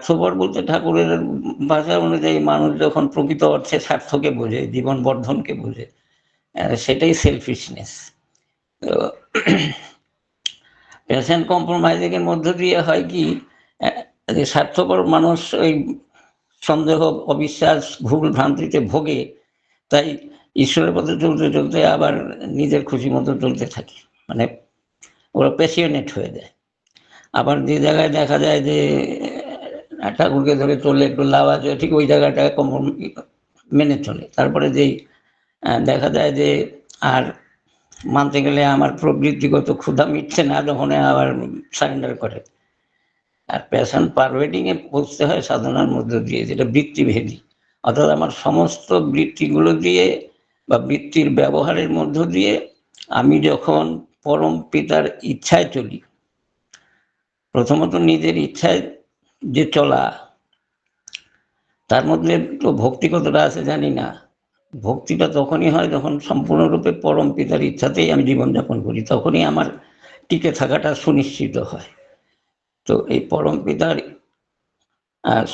স্বার্থপর বলতে ঠাকুরের ভাষা অনুযায়ী মানুষ যখন প্রকৃত অর্থে স্বার্থকে বোঝে, জীবন বর্ধনকে বোঝে, সেটাই সেলফিশনেস। তো পেশেন্ট কম্প্রোমাইজিং এর মধ্য দিয়ে হয় কি, যে স্বার্থপর মানুষ ওই সন্দেহ, অবিশ্বাস, ভুল ভ্রান্তিতে ভোগে, তাই ঈশ্বরের পথে চলতে চলতে আবার নিজের খুশি মতো চলতে থাকে, মানে ওরা প্যাশনেট হয়ে যায়। আবার যে জায়গায় দেখা যায় যে ঠাকুরকে ধরে চললে একটু লাভ আছে, ঠিক ওই জায়গাটা মেনে চলে। তারপরে যেই দেখা যায় যে আর মানতে গেলে আমার প্রবৃত্তিগত ক্ষুধা মিটছে না, যখন আবার সারেন্ডার করে। আর প্যাশন পারভেটিংয়ে পৌঁছতে হয় সাধনার মধ্য দিয়ে, যেটা বৃত্তিভেদী, অর্থাৎ আমার সমস্ত বৃত্তিগুলো দিয়ে বা বৃত্তির ব্যবহারের মধ্য দিয়ে আমি যখন পরম পিতার ইচ্ছায় চলি, প্রথমত নিজের ইচ্ছায় যে চলা, তার মধ্যে তো ভক্তি কতটা আছে জানি না। ভক্তিটা তখনই হয় যখন সম্পূর্ণরূপে পরম পিতার ইচ্ছাতেই আমি জীবনযাপন করি, তখনই আমার টিকে থাকাটা সুনিশ্চিত হয়। তো এই পরম পিতার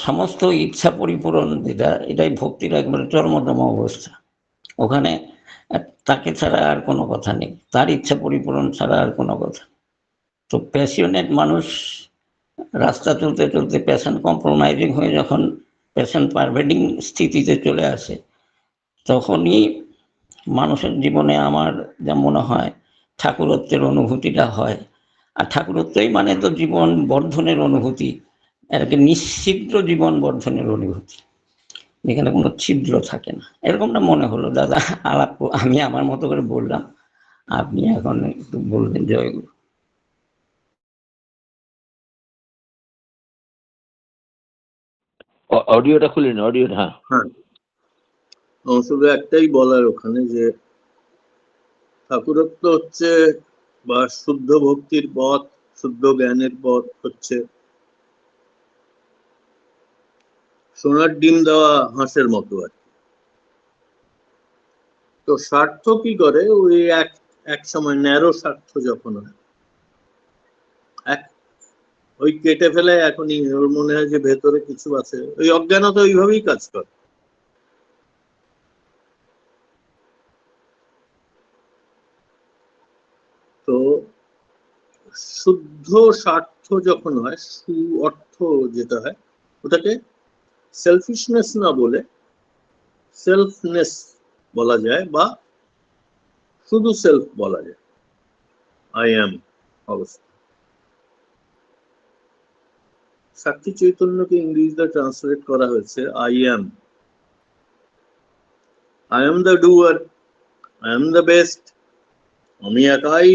সমস্ত ইচ্ছা পরিপূরণ যেটা, এটাই ভক্তির একবারে চরমতম অবস্থা। ওখানে তাকে ছাড়া আর কোনো কথা নেই, তার ইচ্ছা পরিপূরণ ছাড়া আর কোনো কথা। তো প্যাশনেট মানুষ রাস্তা চলতে চলতে প্যাশন কম্প্রোমাইজিং হয়ে যখন প্যাশন পারভেডিং স্থিতিতে চলে আসে, তখনই মানুষের জীবনে আমার যা মনে হয় ঠাকুরত্বের অনুভূতিটা হয়। আর ঠাকুরত্বই মানে তো জীবন বর্ধনের অনুভূতি, একটা নিশ্চিদ্র জীবন বর্ধনের অনুভূতি, যেখানে কোনো ছিদ্র থাকে না। এরকমটা মনে হলো দাদা, আলাপ আমি আমার মতো করে বললাম, আপনি এখন একটু বলবেন। জয়গুরু। অডিওটা খুলেন, অডিওটা। হ্যাঁ, শুধু একটাই বলার ওখানে, যে ঠাকুরত্ব হচ্ছে বা শুদ্ধ ভক্তির পথ, শুদ্ধ জ্ঞানের পথ হচ্ছে সোনার ডিম দেওয়া হাঁসের মতো আর কি। তো স্বার্থ কি করে, ওই এক সময় ন্যারো স্বার্থ যখন হয়, ওই কেটে ফেলে, এখনই ওর মনে হয় যে ভেতরে কিছু আছে, ওই অজ্ঞানতা ওইভাবেই কাজ করে। তো শুদ্ধ স্বার্থ যখন হয়, সু অর্থ যেটা হয়, ওটাকে সেলফিশনেস না বলে সেলফনেস বলা যায়, বা শুধু সেলফ বলা যায়, আই অ্যাম অবস্থা। সাক্ষী চৈতন্যকে ইংরেজিতে ট্রান্সলেট করা হয়েছে I am the doer, I am the best, আমি একাই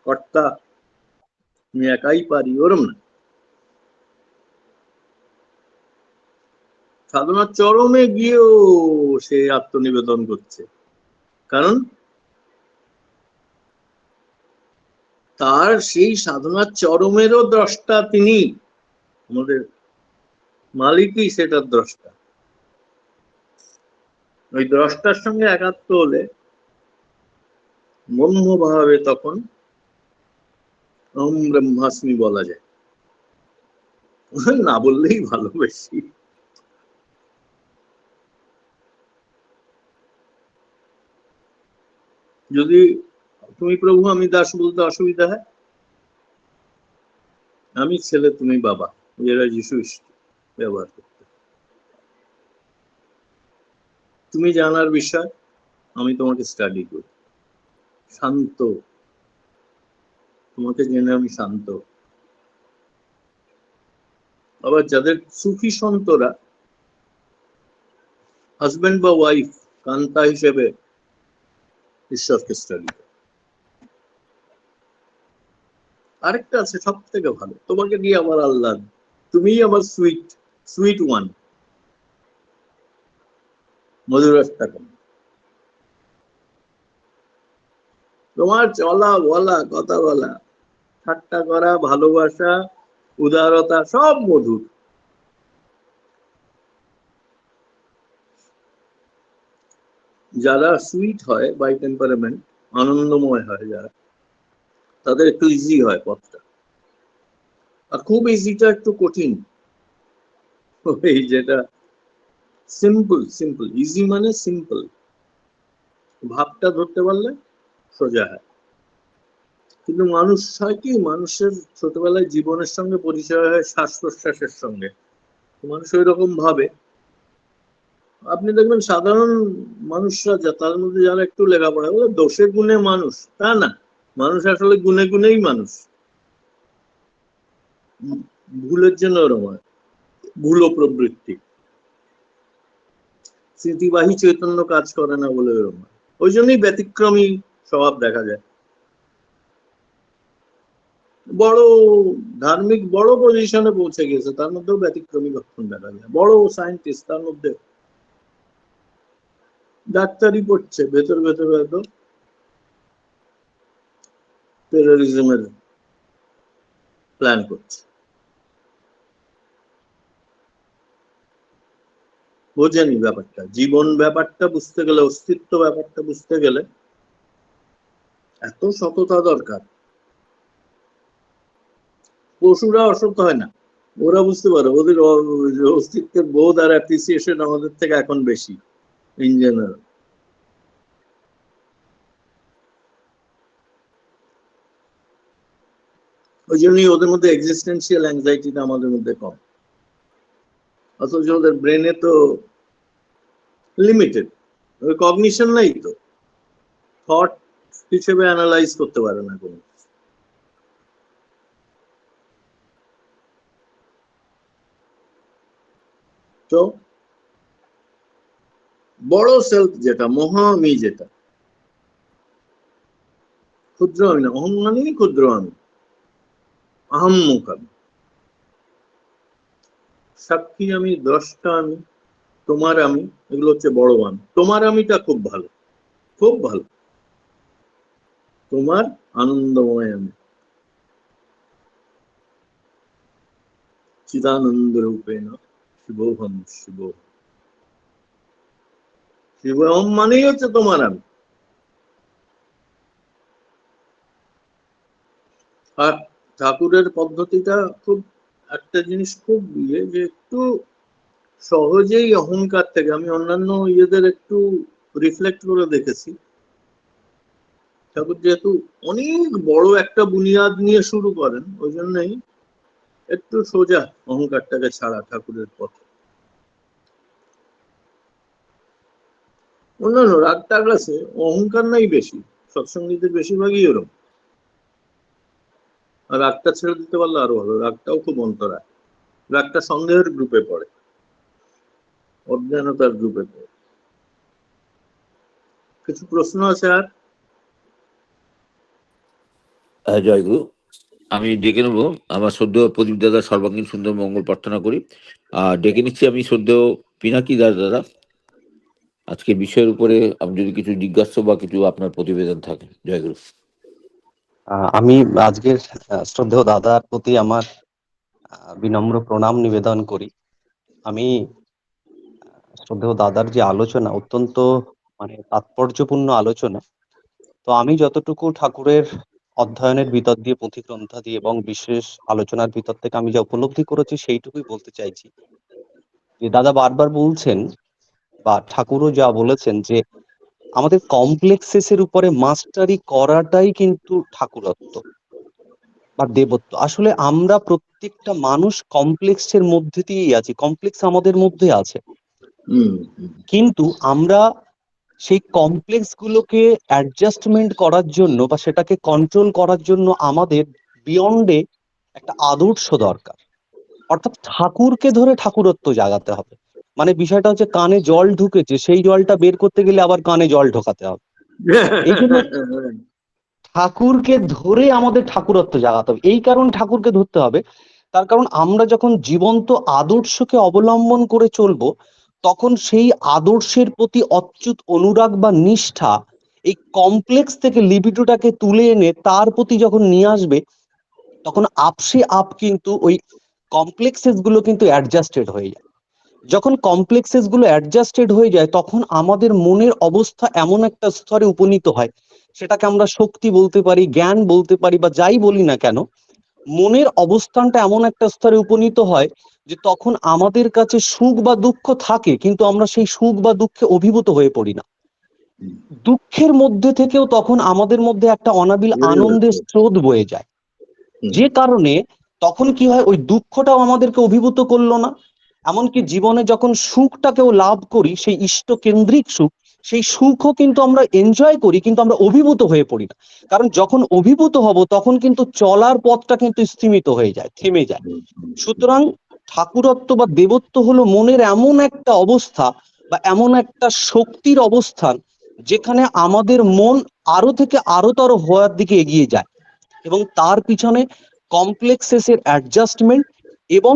কর্তা, আমি একাই পারি, ওরম না। সাধনার চরমে গিয়েও সে আত্মনিবেদন করছে, কারণ তার সেই সাধনার চরমেরও দ্রষ্টা তিনি, আমাদের মালিকই সেটার দ্রষ্টা। ওই দ্রষ্টার সঙ্গে একাত্ম হলে ব্রহ্মভাবে তখন অহম ব্রহ্মাস্মি বলা যায়, না বললেই ভালো বেশি। যদি তুমি প্রভু আমি দাস বলতে অসুবিধা হয়, আমি ছেলে তুমি বাবা, এরা যিশু ব্যবহার করতে। তুমি জানার বিষয়, আমি তোমাকে স্টাডি করি, শান্ত, তোমাকে জেনে আমি শান্ত। আবার যাদের সুফি সন্তরা হাজবেন্ড বা ওয়াইফ কান্তা হিসেবে ঈশ্বরকে স্টাডি করে। আরেকটা আছে সব থেকে ভালো, তোমাকে নিয়ে আমার আল্লাহ, তুমি আমার সুইট সুইট ওয়ান, মধুরটা কম। তোমার চলা বলা, কথা বলা, ঠাট্টা করা, ভালোবাসা, উদারতা, সব মধুর। যারা সুইট হয় বাই টেম্পারামেন্ট, আনন্দময় হয় যারা, তাদের একটু ইজি হয় পথটা। আর খুব ইজিটা একটু কঠিন, ওই যেটা সিম্পল, সিম্পল ইজি মানে সিম্পল, ভাবটা ধরতে পারলে সোজা হয়। কিন্তু মানুষ হয় কি, মানুষের ছোটবেলায় জীবনের সঙ্গে পরিচয় হয় শ্বাস প্রশ্বাসের সঙ্গে, মানুষ ওই রকম ভাবে। আপনি দেখবেন সাধারণ মানুষরা তার মধ্যে যারা একটু লেখাপড়া বলে দোষে গুণে মানুষ, তা না, মানুষ আসলে গুণে গুণেই মানুষ। ভুলের জন্য ওরকম হয়, ভুল প্রবৃত্তি, স্মৃতিবাহী চৈতন্য কাজ করে না বলে ওরকম হয়। ওই জন্যই ব্যতিক্রমী স্বভাব দেখা যায়। বড় ধার্মিক বড় পজিশনে পৌঁছে গেছে, তার মধ্যেও ব্যতিক্রমী লক্ষণ দেখা যায়। বড় সায়েন্টিস্ট, তার মধ্যে ডাক্তারি পড়ছে, ভেতর ভেতর হয়তো টেরোরিজমের প্ল্যান করছে। বোঝেনি ব্যাপারটা, জীবন ব্যাপারটা বুঝতে গেলে, অস্তিত্ব ব্যাপারটা বুঝতে গেলে এত সততা দরকার। পশুরা অসত হয় না, ওরা বুঝতে পারে, ওদের অস্তিত্বের বোধ আর অ্যাপ্রিসিয়েশন আমাদের থেকে এখন বেশি ইন জেনারেল। ওই জন্যই ওদের মধ্যে এক্সিস্টেন্সিয়াল অ্যাংজাইটিটা আমাদের মধ্যে কম, অথচ ওদের ব্রেনে তো লিমিটেড, কগনিশন নাই তো, থট হিসেবে অ্যানালাইজ করতে পারে না কোনো। তো বড় সেলফ যেটা, মহা আমি, যেটা ক্ষুদ্র আমি না, অহং মানেই ক্ষুদ্র আমি, আহাম্মক আমি, সাক্ষী আমি, দ্রষ্টা আমি, তোমার আমি, এগুলো হচ্ছে বড় আমি। তোমার আমিটা খুব ভালো, খুব ভালো, তোমার আনন্দময় আমি, চিদানন্দ রূপেণ শিবোহম শিব। শিবোহম মানেই হচ্ছে তোমার আমি। আর ঠাকুরের পদ্ধতিটা খুব, একটা জিনিস খুব ইয়ে, যে একটু সহজেই অহংকার থেকে, আমি অন্যান্য ইয়েদের একটু রিফ্লেক্ট করে দেখেছি, ঠাকুর যেহেতু অনেক বড় একটা বুনিয়াদ নিয়ে শুরু করেন, ওই জন্যই একটু সোজা অহংকারটাকে ছাড়া ঠাকুরের পথে। অন্যান্য রাগ টাগ আছে, অহংকার নাই বেশি, সৎসঙ্গীদের বেশিরভাগই এরকম। আর রাগটা ছেড়ে দিতে পারলে আরো ভালো, রাগটাও খুব অন্তরা, রাগটা সন্দেহের গ্রুপে পড়ে, অজ্ঞানতার গ্রুপে পড়ে। কিছু প্রশ্ন আছে আর? জয়গুরু, আমি ডেকে নেবো আমার শ্রদ্ধেয় প্রদীপ দাদা সর্বাঙ্গীন সুন্দর মঙ্গল প্রার্থনা করি। ডেকে নিচ্ছি আমি শ্রদ্ধেয় পিনাকি দাদা। আজকে বিষয়ের উপরে আমি যদি কিছু জিজ্ঞাসা বা কিছু আপনার প্রতিবেদন থাকে। জয়গুরু। আমি আজকের শ্রদ্ধেয় দাদার প্রতি আমার বিনম্র প্রণাম নিবেদন করি। আমি শ্রদ্ধেয় দাদার যে আলোচনা, অত্যন্ত তাৎপর্যপূর্ণ আলোচনা। তো আমি যতটুকু ঠাকুরের অধ্যয়নের ভিতর দিয়ে, পুঁথিগ্রন্থাদি এবং বিশেষ আলোচনার ভিতর থেকে আমি যা উপলব্ধি করেছি, সেইটুকুই বলতে চাইছি। যে দাদা বারবার বলছেন, বা ঠাকুরও যা বলেছেন, যে আমাদের কমপ্লেক্সেসের উপরে মাস্টারি করাটাই কিন্তু ঠাকুরত্ব বা দেবত্ব। আসলে আমরা প্রত্যেকটা মানুষ কমপ্লেক্সের মধ্যে দিয়েই আছি, কমপ্লেক্স আমাদের মধ্যে আছে, কিন্তু আমরা সেই কমপ্লেক্স গুলোকে অ্যাডজাস্টমেন্ট করার জন্য বা সেটাকে কন্ট্রোল করার জন্য আমাদের বিয়ন্ডে একটা আদর্শ দরকার। অর্থাৎ ঠাকুরকে ধরে ঠাকুরত্ব জাগাতে হবে। মানে বিষয়টা হচ্ছে, কানে জল ঢুকেছে, সেই জলটা বের করতে গেলে আবার কানে জল ঢোকাতে হবে। এই জন্য ঠাকুরকে ধরে আমাদের ঠাকুরত্ব জাগাতে হবে। এই কারণ ঠাকুরকে ধরতে হবে, তার কারণ আমরা যখন জীবন্ত আদর্শকে অবলম্বন করে চলবো, তখন সেই আদর্শের প্রতি অচ্যুত অনুরাগ বা নিষ্ঠা এই কমপ্লেক্স থেকে লিবিডোটাকে তুলে এনে তার প্রতি যখন নিয়ে আসবে, তখন আপসে আপ কিন্তু ওই কমপ্লেক্সেস গুলো কিন্তু অ্যাডজাস্টেড হয়ে যায়। যখন কমপ্লেক্সেস গুলো অ্যাডজাস্টেড হয়ে যায়, তখন আমাদের মনের অবস্থা এমন একটা স্তরে উপনীত হয়, সেটাকে আমরা শক্তি বলতে পারি, জ্ঞান বলতে পারি, বা যাই বলি না কেন, মনের অবস্থানটা এমন একটা স্তরে উপনীত হয় যে তখন আমাদের কাছে সুখ বা দুঃখ থাকে, কিন্তু আমরা সেই সুখ বা দুঃখে অভিভূত হয়ে পড়ি না। দুঃখের মধ্যে থেকেও তখন আমাদের মধ্যে একটা অনাবিল Very well আনন্দের said. স্রোত বয়ে যায়, হুম, যে কারণে তখন কি হয়, ওই দুঃখটাও আমাদেরকে অভিভূত করলো না। এমনকি জীবনে যখন সুখটাকেও লাভ করি, সেই ইষ্ট কেন্দ্রিক সুখ, সেই সুখও কিন্তু আমরা এনজয় করি, কিন্তু আমরা অভিভূত হয়ে পড়ি না। কারণ যখন অভিভূত হব তখন কিন্তু চলার পথটা কিন্তু স্তিমিত হয়ে যায়, থেমে যায়। হুম, হুম, সুতরাং ঠাকুরত্ব বা দেবত্ব হলো মনের এমন একটা অবস্থা বা এমন একটা শক্তির অবস্থান, যেখানে আমাদের মন আরো থেকে আরোতর হওয়ার দিকে এগিয়ে যায়, এবং তার পিছনে কমপ্লেক্সেসের অ্যাডজাস্টমেন্ট এবং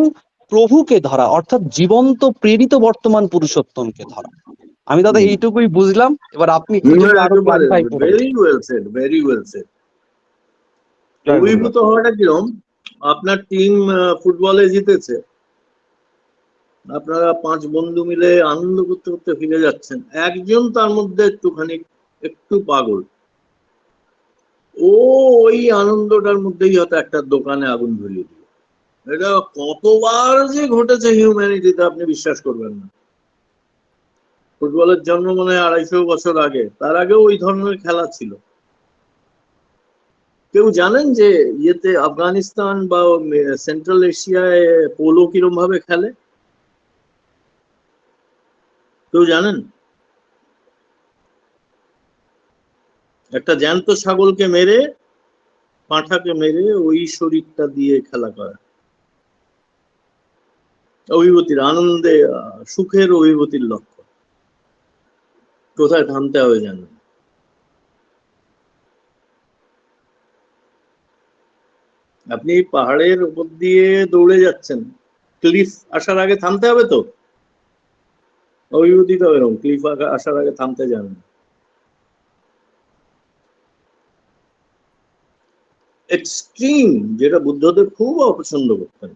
প্রভুকে ধরা, অর্থাৎ জীবন্ত প্রেরিত বর্তমান পুরুষোত্তমকে ধরা। আমি দাদা হুম। এইটুকুই বুঝলাম, এবার আপনি একটু না, যদি আরো একেবারে ক্লারিফাই করে দেন। Very well said, very well said. জয় অভিভূত গুরুদেব। হওয়াটা কিরম, আপনার টিম ফুটবলে জিতেছে, আপনারা 5 বন্ধু মিলে আনন্দ করতে করতে ফিরে যাচ্ছেন, একজন তার মধ্যে একটুখানি একটু পাগল, ও ওই আনন্দটার মধ্যেই হয়তো একটা দোকানে আগুন ধরিয়ে দিল। এটা কতবার যে ঘটেছে হিউম্যানিটিতে আপনি বিশ্বাস করবেন না। ফুটবলের জন্ম মনে হয় 250 বছর আগে, তার আগেও ওই ধরনের খেলা ছিল। কেউ জানেন যে ইয়েতে আফগানিস্তান বা সেন্ট্রাল এশিয়ায় পোলো কিরম ভাবে খেলে? কেউ জানেন? একটা জ্যান্ত ছাগলকে মেরে, পাঁঠাকে মেরে ওই শরীরটা দিয়ে খেলা করা, অভিভূতির আনন্দে, সুখের অভিভূতির লক্ষ্য। কোথায় থামতে হবে জানেন? আপনি পাহাড়ের উপর দিয়ে দৌড়ে যাচ্ছেন, ক্লিফ আসার আগে থামতে হবে তো। অভিভূতি তো এরকম, ক্লিফ আসার আগে থামতে জানেন। এক্সট্রিম, যেটা বুদ্ধদেব খুব অপছন্দ করতেন,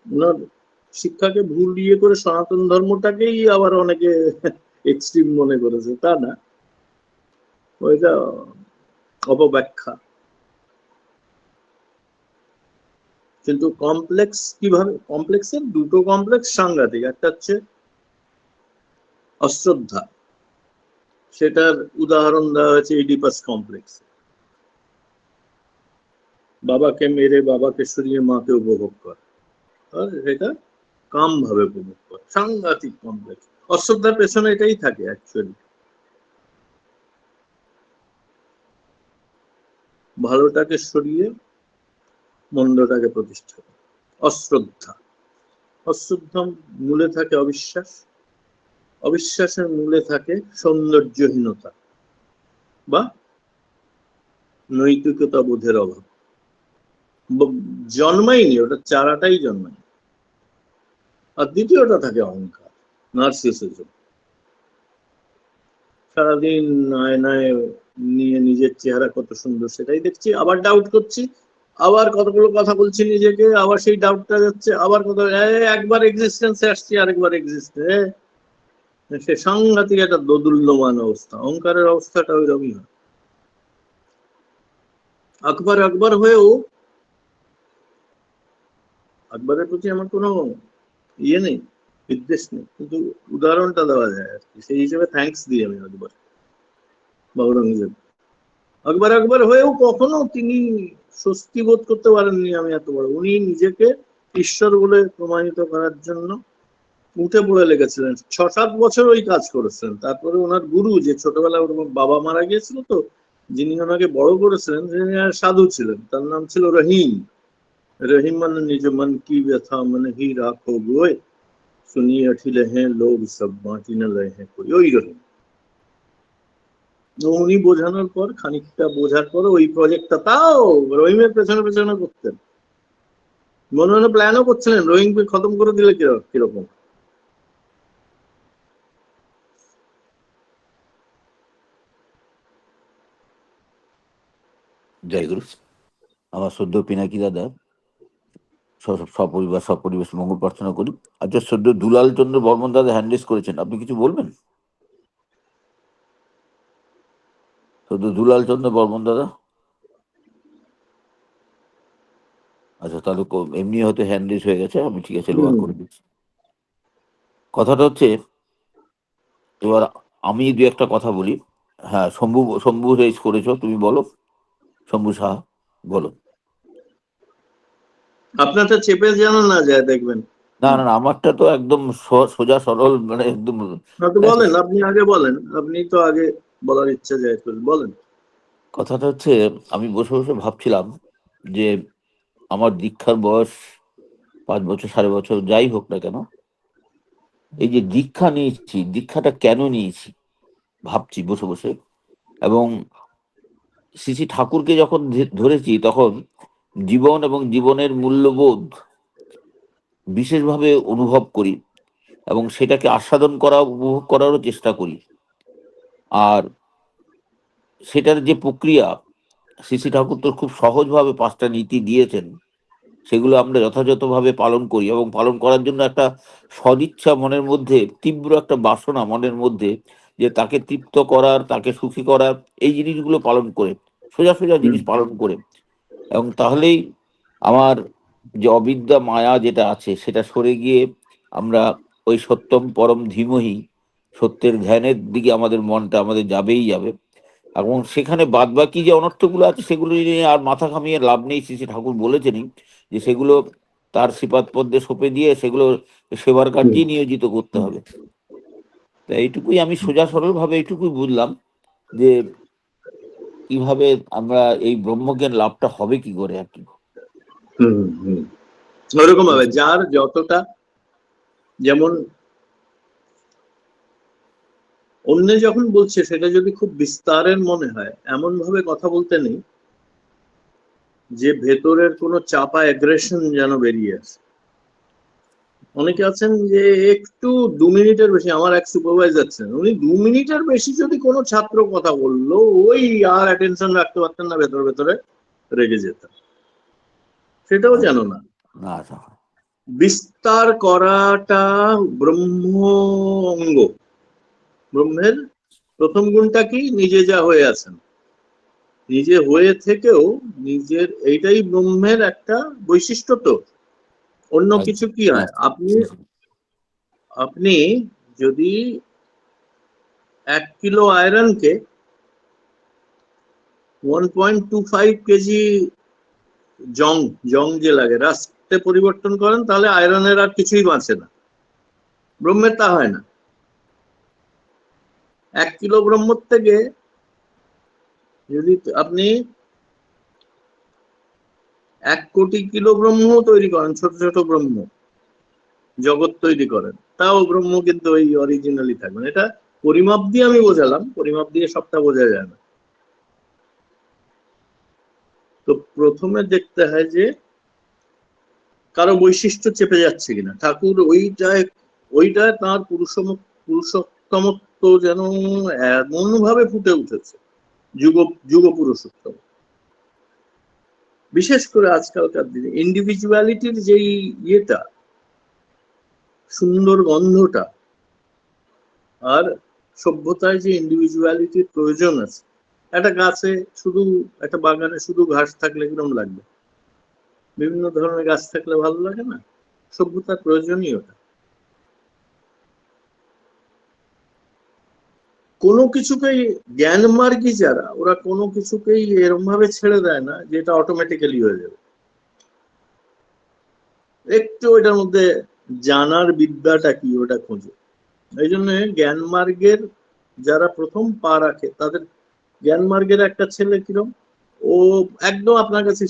ওনার শিক্ষাকে ভুল ইয়ে করে সনাতন ধর্মটাকেই আবার অনেকে এক্সট্রিম মনে করেছে, তা না, ওইটা অপব্যাখ্যা। কিন্তু কমপ্লেক্স কিভাবে, কমপ্লেক্সের দুটো কমপ্লেক্স সাংঘাতিক, একটা হচ্ছে অশ্রদ্ধা, সেটার উদাহরণ দেওয়া হয়েছে ইডিপাস কমপ্লেক্স। বাবাকে মেরে, বাবাকে সরিয়ে মাকে উপভোগ করা, আর এটা কাম ভাবে উপভোগ করা, সাংঘাতিক কমপ্লেক্স। অশ্রদ্ধার পেছনে এটাই থাকে অ্যাকচুয়ালি, ভালোটাকে সরিয়ে মন্দটাকে প্রতিষ্ঠা করা। অশ্রদ্ধা, অশ্রদ্ধা মূলে থাকে অবিশ্বাস, অবিশ্বাসের মূলে থাকে সৌন্দর্যহীনতা বা নৈতিকতা বোধের অভাব। জন্মায়নি, ওটা চারাটাই জন্মায়নি। আর দ্বিতীয়টা থাকে অহংকার, নার্সিসিজম। সারাদিন আয়নায় নিয়ে নিজের চেহারা কত সুন্দর সেটাই দেখছি, আবার ডাউট করছি, আবার কতগুলো কথা বলছি নিজেকে, আবার সেই ডাউটটা যাচ্ছে, আবার কত একবার এক্সিস্টেন্সে আসছি, আরেকবার এক্সিস্টে, সে সাংঘাতিক একটা দোদুল্যমান অবস্থা। অহংকারের অবস্থাটা ওইরকমই হয়। আকবর আকবর হয়েও, আকবরের প্রতি আমার কোনো ইয়ে নেই, বিদ্বেষ নেই, কিন্তু উদাহরণটা দেওয়া যায় আর কি, সেই হিসেবে থ্যাঙ্কস দিই আমি আকবর বা ঔরঙ্গজেব। আকবর আকবর হয়েও কখনো তিনি স্বস্তি বোধ করতে পারেননি আমি এত বড়, উনি নিজেকে ঈশ্বর বলে প্রমাণিত করার জন্য উঠে পড়ে লেগেছিলেন। 6-7 বছর ওই কাজ করেছিলেন। তারপরে ওনার গুরু, যে ছোটবেলায় ওর বাবা মারা গিয়েছিল, তো যিনি ওনাকে বড় করেছিলেন, যিনি সাধু ছিলেন, তার নাম ছিল রহিম। রহিম মানে নিজ মন কি ব্যথা মন হি রাখো গোয়, শুনিয়ে অঠিলে হ্যাঁ লোক সব বাঁটি না লয় হ্যাঁ কই, ওই রহিম। উনি বোঝানোর পর, খানিকটা বোঝার পর ওই প্রজেক্টটা তাও রহিমের পেছনে পেছনে করতেন, মনে মনে প্ল্যানও করছিলেন রহিমকে খতম করে দিলে কিরকম। জয় গুরু। আমার সদ্য পিনাকি দাদা সপরিবার সপরিবেশ মঙ্গল প্রার্থনা করি। আচ্ছা, সদ্য দুলাল চন্দ্র বর্মন দাদা হ্যান্ডেস করেছেন, আপনি কিছু বলবেন? সদ্য দুলাল চন্দ্র বর্মন দাদা আচ্ছা, তাহলে এমনি হয়তো হ্যান্ড রেজ হয়ে গেছে, আমি ঠিক আছে লোয়ার হুম। করে দিচ্ছি। কথাটা হচ্ছে, এবার আমি দু একটা কথা বলি। হ্যাঁ, শম্ভু শম্ভু রেজ করেছো, তুমি বলো। শম্ভু সাহা, বলো। আপনারটা চেপে যেন না যায় দেখবেন। না না না, আমারটা তো একদম সোজা সরল, মানে একদম। না তো বলেন, আপনি আগে বলেন, আপনি তো আগে বলার ইচ্ছা যায় তো বলেন। কথাটা হচ্ছে, আমি বসে বসে ভাবছিলাম যে আমার দীক্ষার বয়স 5 বছর 5.5 বছর যাই হোক না কেন, এই যে দীক্ষা নিয়েছি, দীক্ষাটা কেন নিয়েছি ভাবছি বসে বসে। এবং শ্রী শ্রী ঠাকুরকে যখন ধরেছি, তখন জীবন এবং জীবনের মূল্যবোধ বিশেষভাবে অনুভব করি, এবং সেটাকে আস্বাদন করা, উপভোগ করারও চেষ্টা করি। আর সেটার যে প্রক্রিয়া, শ্রী শ্রী ঠাকুর তো খুব সহজভাবে 5টা নীতি দিয়েছেন, সেগুলো আমরা যথাযথভাবে পালন করি, এবং পালন করার জন্য একটা সদিচ্ছা মনের মধ্যে, তীব্র একটা বাসনা মনের মধ্যে, যে তাকে তৃপ্ত করার, তাকে সুখী করার, এই জিনিসগুলো পালন করে, সোজা সোজা হুম। জিনিস পালন করে। এবং তাহলেই আমার যে অবিদ্যা মায়া যেটা আছে, সেটা সরে গিয়ে আমরা ওই সত্যম পরম ধীমহি, সত্যের ধ্যানের দিকে আমাদের মনটা আমাদের যাবেই যাবে। এবং সেখানে বাদবাকি যে অনর্থগুলো আছে, সেগুলো নিয়ে আর মাথা ঘামিয়ে লাভ নেই। শ্রী শ্রী ঠাকুর বলেছেনই যে সেগুলো তার শ্রীপাদ পদ্মে সঁপে দিয়ে সেগুলো সেবার হুম। কার্যেই নিয়োজিত করতে হবে। তা এইটুকুই আমি সোজা সরল ভাবে এইটুকুই বুঝলাম, যে কিভাবে আমরা এই ব্রহ্মজ্ঞান লাভটা হবে কি করে আর কি। হুম। হুম। ওরকম ভাবে যার যতটা, যেমন অন্য যখন বলছে সেটা যদি খুব বিস্তারের মনে হয়, এমন ভাবে কথা বলতে নেই যে ভেতরের কোনো চাপা অ্যাগ্রেশন যেন বেরিয়ে আসে। অনেকে আছেন যে একটু 2 মিনিটের বেশি, আমার এক সুপারভাইজার ছিলেন, উনি 2 মিনিটের বেশি যদি কোনো ছাত্র কথা বললো, ওই আর অ্যাটেনশন রাখতে পারতেন না, ভেতরে ভেতরে রেগে যেতেন। সেটাও জানো না, না আচ্ছা। বিস্তার করাটা ব্রহ্ম অঙ্গ। ব্রহ্মের প্রথম গুণটা কি? নিজে যা হয়ে আছেন, নিজে হয়ে থেকেও নিজের, এইটাই ব্রহ্মের একটা বৈশিষ্ট্য। তো অন্য কিছু কি হয়? আপনি আপনি যদি 1 কিলো আয়রনকে 1.25 কেজি জং, জং যে লাগে রাস্তে পরিবর্তন করেন, তাহলে আয়রনের আর কিছুই বাঁচে না। ব্রহ্মের তা হয় না। 1 কিলো ব্রহ্ম থেকে যদি আপনি 1 কোটি কিলো ব্রহ্ম তৈরি করেন, ছোট ছোট ব্রহ্ম জগৎ তৈরি করেন, তাও ব্রহ্ম কিন্তু ওই অরিজিনালি থাকবে। এটা পরিমাপ দিয়ে আমি বোঝালাম, পরিমাপ দিয়ে সবটা বোঝা যায় না। তো প্রথমে দেখতে হয় যে কারো বৈশিষ্ট্য চেপে যাচ্ছে কিনা। ঠাকুর ওইটা তাঁর পুরুষোত্তমত্ব যেন এমন ভাবে ফুটে উঠেছে, যুগ যুগ পুরুষোত্তম। বিশেষ করে আজকালকার দিনে ইন্ডিভিজুয়ালিটির যেই ইয়েটা, সুন্দর গন্ধটা, আর সভ্যতায় যে ইন্ডিভিজুয়ালিটির প্রয়োজন আছে। একটা গাছে শুধু, একটা বাগানে শুধু ঘাস থাকলে কিরকম লাগবে? বিভিন্ন ধরনের গাছ থাকলে ভালো লাগে না? সভ্যতার প্রয়োজনই ওটা। কোনো কিছুকেই, জ্ঞান মার্গী যারা, ওরা কোনো কিছুকেই এরম ভাবে ছেড়ে দেয় না যে এটা অটোমেটিক্যালি হয়ে যাবে। একটু ওইটার মধ্যে জানার বিদ্যাটা কি ওটা খোঁজে। এই জন্য জ্ঞান মার্গের যারা প্রথম পা রাখে, তাদের, জ্ঞান মার্গের একটা ছেলে কিরম, ও একদম আপনার কাছে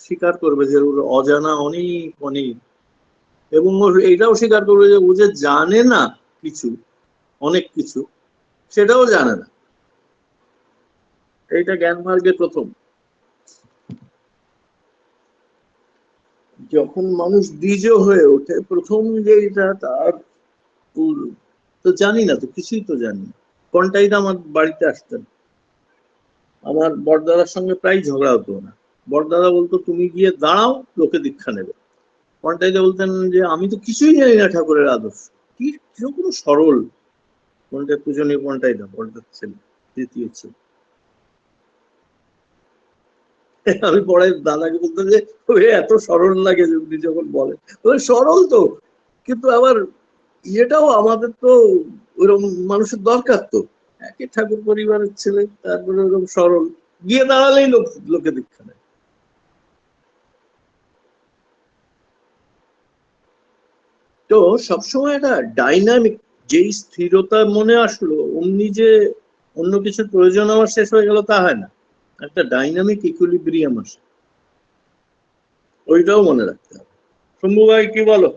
স্বীকার করবে যে ওর অজানা অনেক অনেক, এবং ও এটাও স্বীকার করবে যে ও যে জানে না কিছু, অনেক কিছু, সেটাও জানে না। এইটা জ্ঞান মার্গের প্রথম। যখন মানুষ দ্বিজ হয়ে ওঠে, প্রথম যে এটা তার, তো জানি না তো, কিছুই তো জানি না। কন্টাইদা আমার বাড়িতে আসতেন, আমার বড়দাদার সঙ্গে প্রায় ঝগড়া হতো না। বড়দাদা বলতো তুমি গিয়ে দাঁড়াও, লোকে দীক্ষা নেবে। কন্টাইদা বলতেন যে আমি তো কিছুই জানি না ঠাকুরের আদর্শ। কি কিরকম সরল! কোনটা পূজনীয় কন্টাইদা, বড়দার ছেলে, তৃতীয় ছেলে। আমি পরে দাদাকে বলতাম যে ওরে এত সরল লাগে যে উনি যখন বলেন, সরল তো, কিন্তু আবার ইয়েটাও আমাদের তো ওরকম মানুষের দরকার তো, একই ঠাকুর পরিবারের ছেলে, তারপরে ওরকম সরল, গিয়ে দাঁড়ালেই লোকে দীক্ষা নেয়। তো সবসময় একটা ডাইনামিক, যেই স্থিরতা মনে আসলো অমনি যে অন্য কিছুর প্রয়োজন আমার শেষ হয়ে গেল তা হয় না, একটা ডাইনামিক ইকুইলিব্রিয়াম আসে, ওইটাও মনে রাখতে হবে। শম্ভু ভাই কি বলো?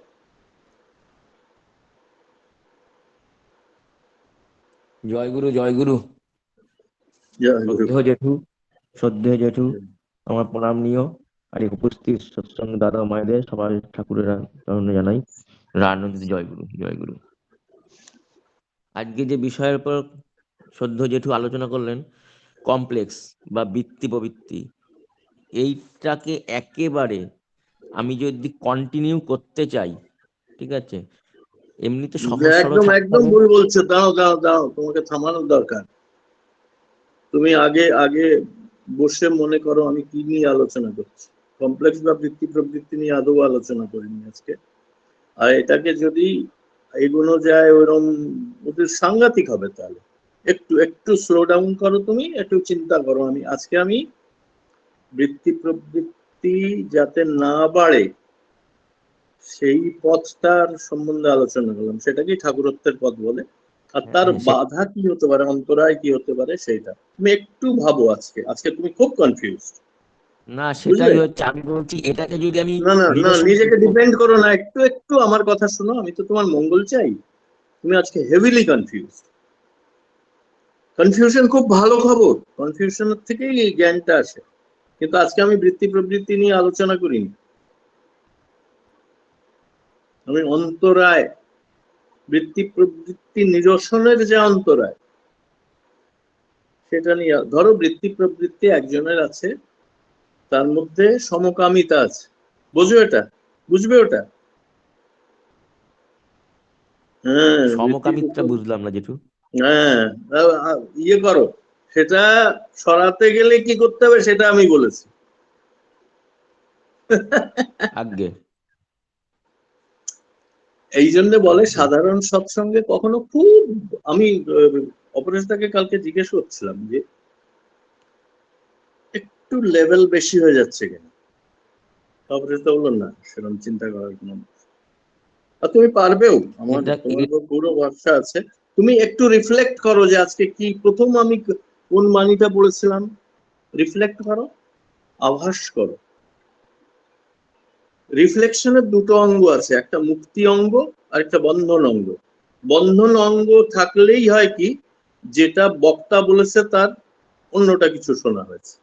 জয়গুরু জয়গুরু। জয় গুরু। শ্রদ্ধেয় জেঠু, শ্রদ্ধেয় জেঠু, আমার প্রণাম নিও। আর এই উপস্থিত সৎসঙ্গ দাদা মায়েদের সবাই ঠাকুরেরা চরণে জানাই রানন্দিত জয়গুরু জয়গুরু। আজকে যে বিষয়ের উপর শ্রদ্ধেয় জেঠু আলোচনা করলেন, কমপ্লেক্স বা বৃত্তি প্রবৃত্তি, এইটাকে একেবারে আমি যদি কন্টিনিউ করতে চাই, ঠিক আছে, এমনিতে সহজ সরল একদম থাকতে একদম হবে। ভুল বলছো, দাও দাও দাও, তোমাকে থামানোর দরকার। তুমি আগে আগে বসে মনে করো আমি কি নিয়ে আলোচনা করছি। কমপ্লেক্স বা বৃত্তি প্রবৃত্তি নিয়ে আদৌ আলোচনা করিনি আজকে। আর এটাকে যদি এগোনো যায় ওরম, ওদের সাংঘাতিক হবে। তাহলে একটু একটু স্লো ডাউন করো, তুমি একটু চিন্তা করো। আমি বৃত্তি প্রবৃত্তি যাতে না বাড়ে সেই পথটার সম্বন্ধে আলোচনা করলাম, সেটাকেই ঠাকুরত্বের পথ বলে। আর তার হ্যাঁ, বাধা কি হতে পারে, অন্তরায় কি হতে পারে, সেইটা তুমি একটু ভাবো। আজকে আজকে তুমি খুব কনফিউজ, না বুঝলে? সেটাই হচ্ছে, আমি বলছি এটাকে যদি আমি না না না, নিরসন নিজেকে করব। ডিপেন্ড করো না, একটু একটু আমার কথা শোনো, আমি তো তোমার মঙ্গল চাই। তুমি আজকে হেভিলি কনফিউজ। কনফিউশন খুব ভালো খবর, কনফিউশনের থেকেই এই জ্ঞানটা আসে। কিন্তু আজকে আমি বৃত্তি প্রবৃত্তি নিয়ে আলোচনা করিনি, আমি অন্তরায়, বৃত্তি প্রবৃত্তি নিরসনের যে অন্তরায় সেটা নিয়ে। ধরো বৃত্তি প্রবৃত্তি একজনের আছে, তার মধ্যে সমকামিতা আছে, বোঝো এটা, বুঝবে ওটা? হ্যাঁ, বৃত্তি সমকামিতা বুঝলাম না জেঠু। হ্যাঁ, ইয়ে করো, সেটা সরাতে গেলে কি করতে হবে সেটা আমি বলেছি। আজ্ঞে এই জন্য বলে আজ্ঞে সাধারণ সৎসঙ্গে কখনো খুব, আমি অপরেশটাকে কালকে জিজ্ঞেস করছিলাম যে একটু লেভেল বেশি হয়ে যাচ্ছে কেন। অপরেশ তো বললো না, সেরকম চিন্তা করার কোনো, আর তুমি পারবেও, এটা তোমার উপর পুরো ভরসা আছে। তুমি একটু রিফ্লেক্ট করো যে আজকে কি প্রথম আমি কোন বাণীটা পড়েছিলাম, রিফ্লেক্ট করো, আভাস করো। রিফ্লেকশনের দুটো অঙ্গ আছে, একটা মুক্তি অঙ্গ আর একটা বন্ধন অঙ্গ। বন্ধন অঙ্গ থাকলেই হয় কি, যেটা বক্তা বলেছে তার অন্যটা কিছু শোনা হয়েছে,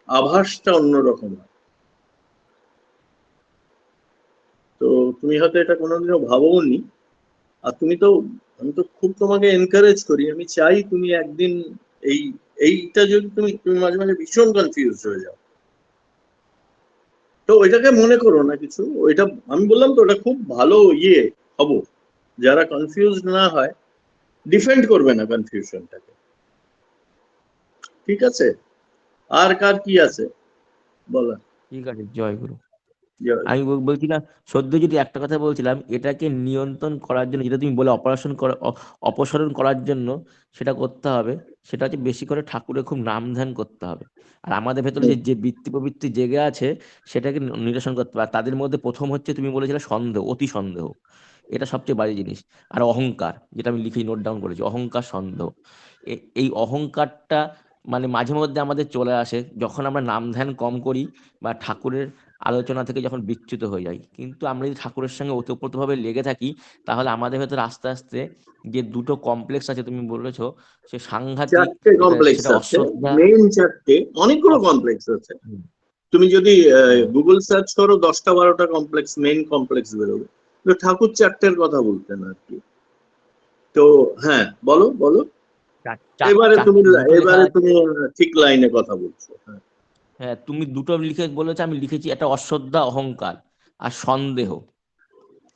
আভাসটা অন্যরকম হয়। তো তুমি হয়তো এটা কোনোদিনও ভাবোনি। আর আমি তো খুব তোমাকে এনকারেজ করি, আমি চাই তুমি একদিন এই এইটা যদি তুমি তুমি মাঝে মাঝে ভীষণ কনফিউজ হয়ে যাও, তো ওইটাকে মনে করো না কিছু। ওইটা আমি বললাম তো, ওটা খুব ভালো ইয়ে খবর। যারা কনফিউজ না হয়, ডিফেন্ড করবে না কনফিউশনটাকে, ঠিক আছে? আর কার কি আছে বলা? ঠিক আছে জয়গুরু। জয় আমি গুরু। বলছিলাম সদ্য যদি একটা কথা বলছিলাম, এটাকে নিয়ন্ত্রণ করার জন্য, যেটা তুমি বলে অপারেশন করা অপসারণ করার জন্য সেটা করতে হবে, সেটা হচ্ছে বেশি করে ঠাকুরের খুব নাম ধ্যান করতে হবে। আর আমাদের ভেতরে যে যে বৃত্তি প্রবৃত্তি জেগে আছে সেটাকে নিরসন করতে হবে। আর তাদের মধ্যে প্রথম হচ্ছে, তুমি বলেছিলে সন্দেহ, অতি সন্দেহ, এটা সবচেয়ে বাজে জিনিস। আর অহংকার, যেটা আমি লিখে নোট ডাউন করেছি, অহংকার সন্দেহ। এই অহংকারটা মানে মাঝে মধ্যে আমাদের চলে আসে যখন আমরা নাম ধ্যান কম করি বা ঠাকুরের আলোচনা থেকে যখন বিচ্যুত হয়ে যাই। কিন্তু আমরা যদি ঠাকুরের সঙ্গে ওতপ্রোতভাবে লেগে থাকি, তাহলে আমাদের ভেতরে আস্তে আস্তে যে দুটো কমপ্লেক্স আছে তুমি বলেছো, সে সাংঘাতিক, চারটে যেটা কমপ্লেক্স সেটা আছে, অশ্রদ্ধা। মেইন চারটে, অনেকগুলো কমপ্লেক্স আছে। হুম, তুমি যদি হ্যাঁ, গুগল সার্চ করো 10টা 12টা কমপ্লেক্স, মেইন কমপ্লেক্স বেরোবে। তো ঠাকুর চারটের কথা বলতেন আর কি। তো হ্যাঁ, বলো বলো। এবারে তুমি দুটো লেখা এবারে আছে। তুমি ঠিক লাইনে কথা বলছো, হ্যাঁ। হ্যাঁ, তুমি দুটো লিখে বলেছো, আমি লিখেছি একটা অশ্রদ্ধা, অহংকার, আর সন্দেহ,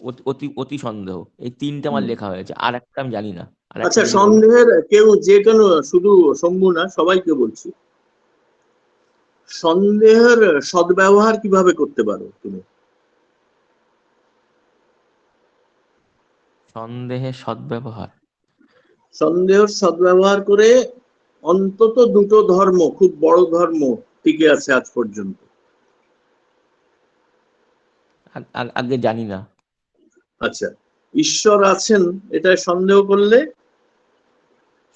অতি অতি অতি সন্দেহ। এই তিনটে আমার হুম। লেখা হয়েছে, আর একটা আমি জানি না। আর একটা আচ্ছা, যদি বলি, সন্দেহের কেউ যে কেন, শুধু শম্ভু না, সবাইকে বলছি, সন্দেহের সদ্ব্যবহার কিভাবে করতে পারো তুমি? সন্দেহের সদ্ব্যবহার, সন্দেহের সদ্ব্যবহার করে অন্তত দুটো ধর্ম, খুব বড় ধর্ম টিকে আছে আজ পর্যন্ত। আগে জানি না। আচ্ছা, ঈশ্বর আছেন এটা সন্দেহ করলে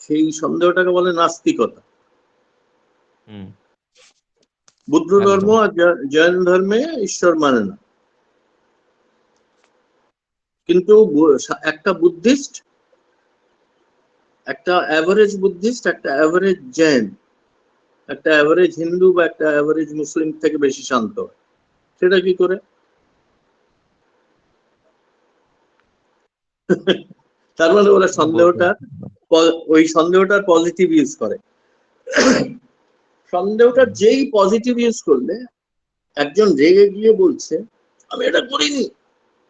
সেই সন্দেহটাকে বলে নাস্তিকতা। হুম, বুদ্ধ একদম। ধর্ম আর জৈন ধর্মে ঈশ্বর মানে না, কিন্তু একটা বুদ্ধিস্ট, একটা অ্যাভারেজ বুদ্ধিস্ট, একটা অ্যাভারেজ জৈন, একটা অ্যাভারেজ হিন্দু বা একটা অ্যাভারেজ মুসলিম থেকে বেশি শান্ত হয়। সেটা কি করে? তার মানে ওরা এটা বলতে ওই সন্দেহটার পজিটিভ ইউজ করে। সন্দেহটার যেই পজিটিভ ইউজ করলে একজন রেগে গিয়ে বলছে আমি এটা করিনি,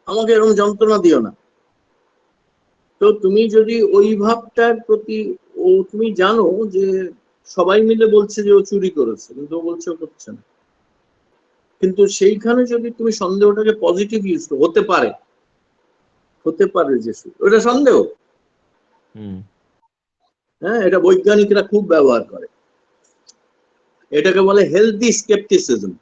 আমাকে এরকম যন্ত্রণা দিও না, তো তুমি যদি ওই ভাবটার প্রতি, তুমি জানো যে সবাই মিলে বলছে যে ও চুরি করেছে, কিন্তু ও বলছে ও করছে না, কিন্তু সেইখানে যদি তুমি সন্দেহটাকে পজিটিভ ইউজ করো, হতে পারে যে ওটা সন্দেহ। হুম, হ্যাঁ, এটা বৈজ্ঞানিকরা খুব ব্যবহার করে, এটাকে বলে হেলদি স্কেপটিসিজম।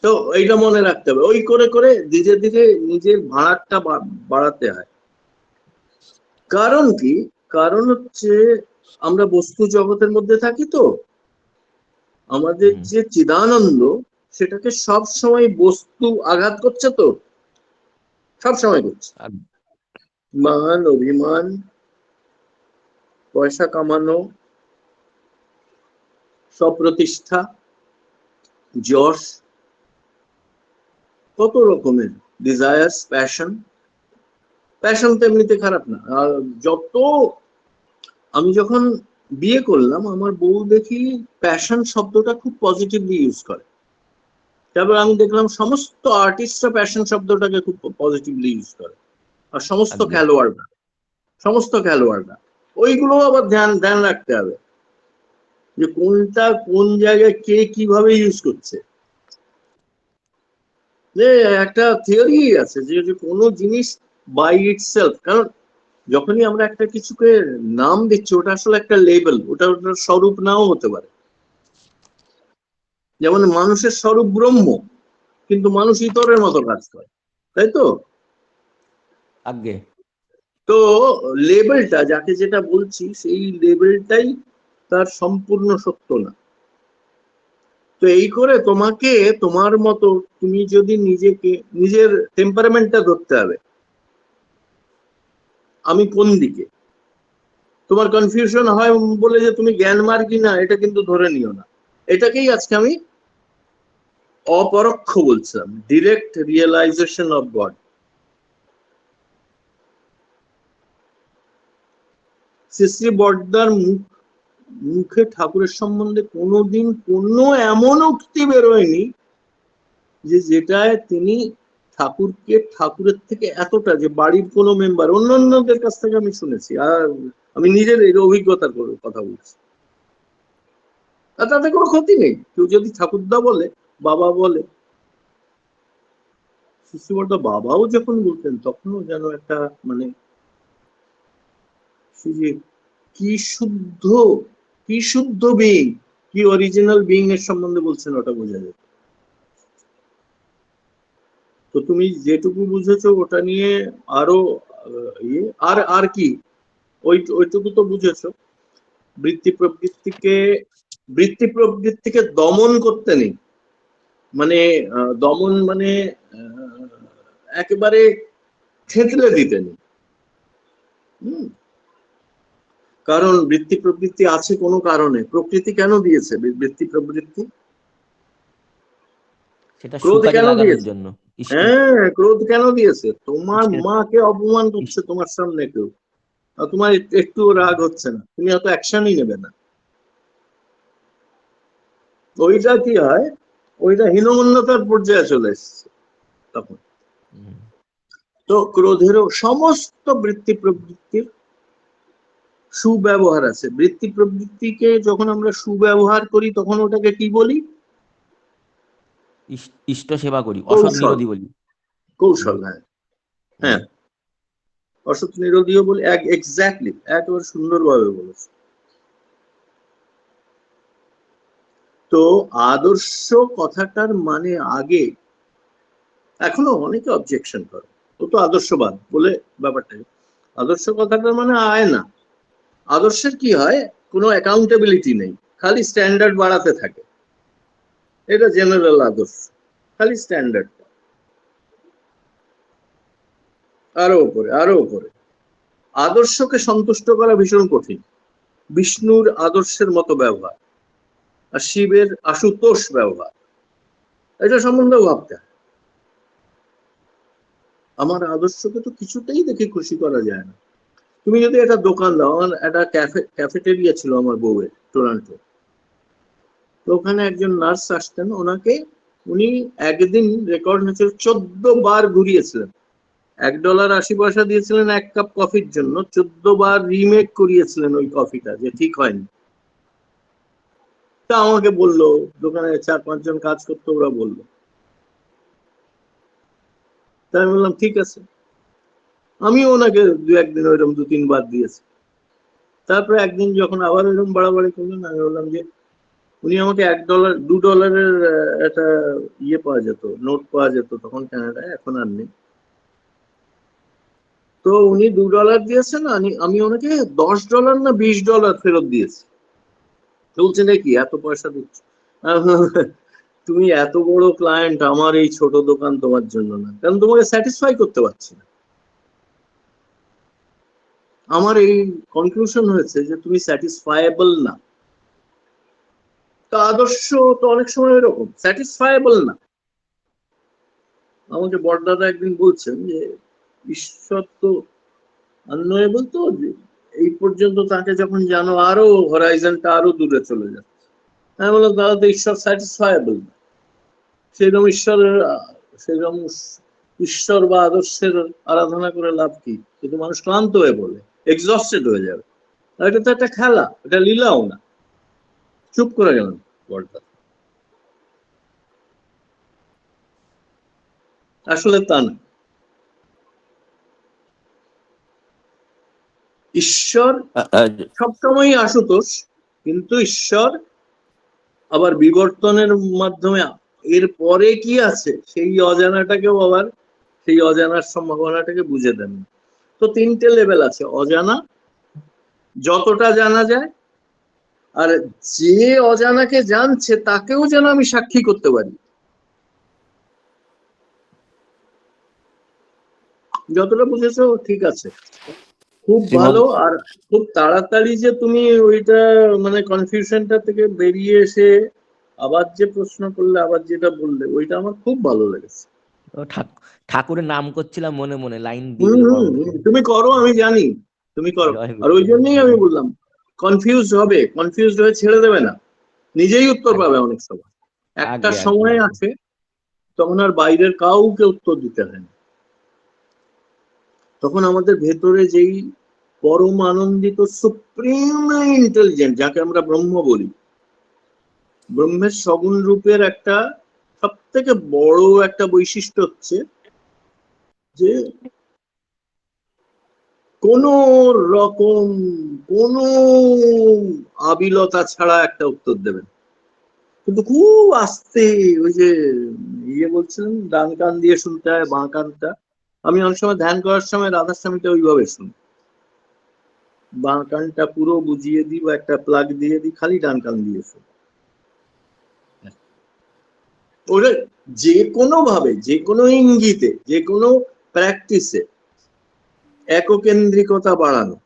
তো এইটা মনে রাখতে হবে, ওই করে করে ধীরে ধীরে নিজের ভাড়াটা বাড়াতে হয়। কারণ কি? কারণ হচ্ছে আমরা বস্তু জগতের মধ্যে থাকি, তো আমাদের হুম, যে চিদানন্দ, সেটাকে সব সময় বস্তু আঘাত করছে, তো সব সময় করছে। এক- মান, অভিমান, পয়সা কামানো, স্বপ্রতিষ্ঠা, যশ, কত রকমের ডিজায়ার্স, প্যাশন। প্যাশন তো এমনিতে খারাপ না। আর আমি যখন বিয়ে করলাম, আমার বউ দেখি প্যাশন শব্দটা খুব পজিটিভলি ইউজ করে। তারপর আমি দেখলাম সমস্ত আর্টিস্টরা প্যাশন শব্দটাকে খুব পজিটিভলি ইউজ করে, আর একদম। সমস্ত খেলোয়াড়রা ওইগুলো আবার ধ্যান রাখতে হবে যে কোনটা কোন জায়গায় কে কিভাবে ইউজ করছে। যে একটা থিওরি আছে যে কোনো জিনিস বাই ইটসেলফ, কারণ যখনই আমরা একটা কিছুকে নাম দিচ্ছি, ওটা আসলে একটা লেবেল, ওটার স্বরূপ নাও হতে পারে। যেমন মানুষের স্বরূপ ব্রহ্ম, কিন্তু মানুষ ইতরের মতো কাজ করে, তাই তো? আগে তো লেবেলটা, যাকে যেটা বলছি, সেই লেবেলটাই তার সম্পূর্ণ সত্য না। তো এই করে তোমাকে তোমার মতো, তুমি যদি নিজেকে, নিজের টেম্পারামেন্টটা ধরতে হবে, আমি কোন দিকে। তোমার কনফিউশন হয় বলে যে তুমি জ্ঞান মার্গী না, এটা কিন্তু ধরে নিও না। এটাকেই আজকে আমি অপরোক্ষ বলছিলাম, direct realization of God. Shri Shri বড়দার মুখে ঠাকুরের সম্বন্ধে কোনোদিন কোনো এমন উক্তি বেরোয়নি যেটায় তিনি ঠাকুরকে, ঠাকুরের থেকে এতটা, যে বাড়ির কোনো মেম্বার, অন্যান্যদের কাছ থেকে আমি শুনেছি, আর আমি নিজের এই অভিজ্ঞতার কথা বলছি, আর তাতে কোনো ক্ষতি নেই। কেউ যদি ঠাকুরদা বলে, বাবা বলে, শিশুবর্ধা বাবাও যখন বলতেন, তখনও যেন একটা মানে যে কি শুদ্ধ, কি শুদ্ধ বিং, কি অরিজিনাল বিং এর সম্বন্ধে বলছেন, ওটা বোঝা যেত। তো তুমি যেটুকু বুঝেছো ওটা নিয়ে আরো আর আর কি, ওইটুকু তো বুঝেছো। বৃত্তি প্রবৃত্তিকে দমন করতে নেই, মানে দমন মানে একেবারে থেতলে দিতে নেই। কারণ বৃত্তি প্রবৃত্তি আছে কোনো কারণে, প্রকৃতি কেন দিয়েছে বৃত্তি প্রবৃত্তি? সেটা ক্রোধ সুকাজে কেন লাগানোর দিয়েছে? জন্য। হ্যাঁ, ক্রোধ কেন দিয়েছে? তোমার ঈশ্বর মাকে অপমান করছে তোমার সামনে কেউ, আর তোমার একটু রাগ হচ্ছে না, তুমি অত অ্যাকশনই নেবে না। ওইটা কি হয়, ওইটা হীনমন্যতার পর্যায়ে চলে এসছে তখন। হুম, তো ক্রোধেরও সমস্ত বৃত্তি প্রবৃত্তির সুব্যবহার আছে। বৃত্তি প্রবৃত্তিকে যখন আমরা সুব্যবহার করি তখন ওটাকে কি বলি? ইষ্ট সেবা করি, অসৎ কৌশল। নিরোধী বলি। কৌশল, হ্যাঁ হ্যাঁ, অসৎ নিরোধীও বলি। এক্স্যাক্টলি, একেবারে সুন্দরভাবে বলেছে। তো আদর্শ কথাটার মানে আগে এখনো অনেকে অবজেকশন করে, ও তো আদর্শবাদ বলে ব্যাপারটা। আদর্শ কথাটার মানে আয়না। আদর্শের কি হয়, কোনো অ্যাকাউন্টেবিলিটি নেই, খালি স্ট্যান্ডার্ড বাড়াতে থাকে। এটা জেনারেল আদর্শ, খালি স্ট্যান্ডার্ড আরো উপরে আরো উপরে। আদর্শকে সন্তুষ্ট করা ভীষণ কঠিন। বিষ্ণুর আদর্শের মতো ব্যবহার আর শিবের আশুতোষ ব্যবহার, এটা সম্বন্ধেও ভাবতে হয়। আমার আদর্শকে তো কিছুতেই দেখে খুশি করা যায় না। তুমি যদি একটা দোকান দাও, আমার একটা ক্যাফেটেরিয়া ছিল আমার বউয়ের টরন্টো। তো ওখানে একজন নার্স আসতেন, উনি একদিন রেকর্ড হয়েছিল 14 বার ঘুরিয়েছিলেন। $1.80 দিয়েছিলেন এক কাপ কফির জন্য, 14 বার রিমেক করিয়েছিলেন ওই কফিটা, যে ঠিক হয়নি। তা আমাকে বললো, দোকানে 4-5 জন কাজ করতো, ওরা বললো। তাই আমি বললাম ঠিক আছে। আমিও ওনাকে 2-1 দিন ওইরকম 2-3 বার দিয়েছি। তারপরে একদিন যখন আবার ওইরকম বাড়াবাড়ি করলেন, আমি বললাম যে উনি আমাকে $1, $2 একটা ইয়ে পাওয়া যেত, নোট পাওয়া যেত তখন কানাডায়, এখন আর নেই। তো উনি $2 দিয়েছেন, আমি ওনাকে $10 না $20 ফেরত দিয়েছি। বলছেন কি এত পয়সা দিচ্ছ? তুমি এত বড় ক্লায়েন্ট, আমার এই ছোট দোকান তোমার জন্য না, কারণ তোমাকে স্যাটিসফাই করতে পারছি না। আমার এই কনক্লুশন হয়েছে যে তুমি স্যাটিসফায়েবল না। তো আদর্শ তো অনেক সময় এরকম স্যাটিসফায়েবল না। আমাকে বড়দাদা একদিন বলছেন যে ঈশ্বর তো আননোয়েবল, তো এই পর্যন্ত তাকে যখন জানো আরো হরাইজনটা আরো দূরে চলে যাচ্ছে। আমি বললাম দাদা, তো ঈশ্বর স্যাটিসফায়েবল না। সেরকম ঈশ্বর বা আদর্শের আরাধনা করে লাভ কি? কিন্তু মানুষ ক্লান্ত হয়ে পড়ে, এক্সস্টেড হয়ে যাবে। এটা তো একটা খেলা, এটা লীলাও না। চুপ করে গেলাম বড়দা। আসলে তা না। ঈশ্বর সবসময়ই আশুতোষ, কিন্তু ঈশ্বর আবার বিবর্তনের মাধ্যমে এর পরে কি আছে সেই অজানাটাকেও আবার, সেই অজানার সম্ভাবনাটাকে বুঝে দেন। তো 3টে লেভেল আছে: অজানা, যতটা জানা যায়, আর যে অজানাকে জানছে তাকেও যেন আমি সাক্ষী করতে পারি। যতটা বুঝেছো ঠিক আছে, খুব ভালো। আর খুব তাড়াতাড়ি যে তুমি ওইটা মানে কনফিউশনটা থেকে বেরিয়ে এসে আবার যে প্রশ্ন করলে, আবার যেটা বললে, ওইটা আমার খুব ভালো লেগেছে। ঠাকুরের নাম করছিলাম মনে মনে, লাইন দিয়ে হম দিলে হম তুমি করো, আমি জানি তুমি করো। জয় আর গুরু। ওই জন্যই আমি বললাম, কনফিউজ হয়ে ছেড়ে দেবে না, নিজেই উত্তর পাবে। অনেক সময় একটা আগে সময় আছে তখন আর বাইরের কাউকে উত্তর দিতে হয় না। তখন আমাদের ভেতরে যেই পরম আনন্দিত সুপ্রিম ইন্টেলিজেন্ট, যাকে আমরা ব্রহ্ম বলি, ব্রহ্মের সগুণ রূপের একটা সব থেকে বড় একটা বৈশিষ্ট্য হচ্ছে যে কোন রকম কোন আবিলতা ছাড়া একটা উত্তর দেবেন, কিন্তু খুব আস্তে। ওই যে ইয়ে বলছিলেন, ডান কান দিয়ে শুনতে হয় বাঁ কানটা। আমি অনেক সময় ধ্যান করার সময় রাধার স্বামীটা ওইভাবে শুনি, বাঁ কানটা পুরো বুঝিয়ে দিই বা একটা প্লাগ দিয়ে দিই, খালি ডান কান দিয়ে শুনি। ওটা যে কোনো ভাবে, যে কোনো ইঙ্গিতে, যে কোনো প্র্যাকটিসে এককেন্দ্রিকতা বাড়ানো,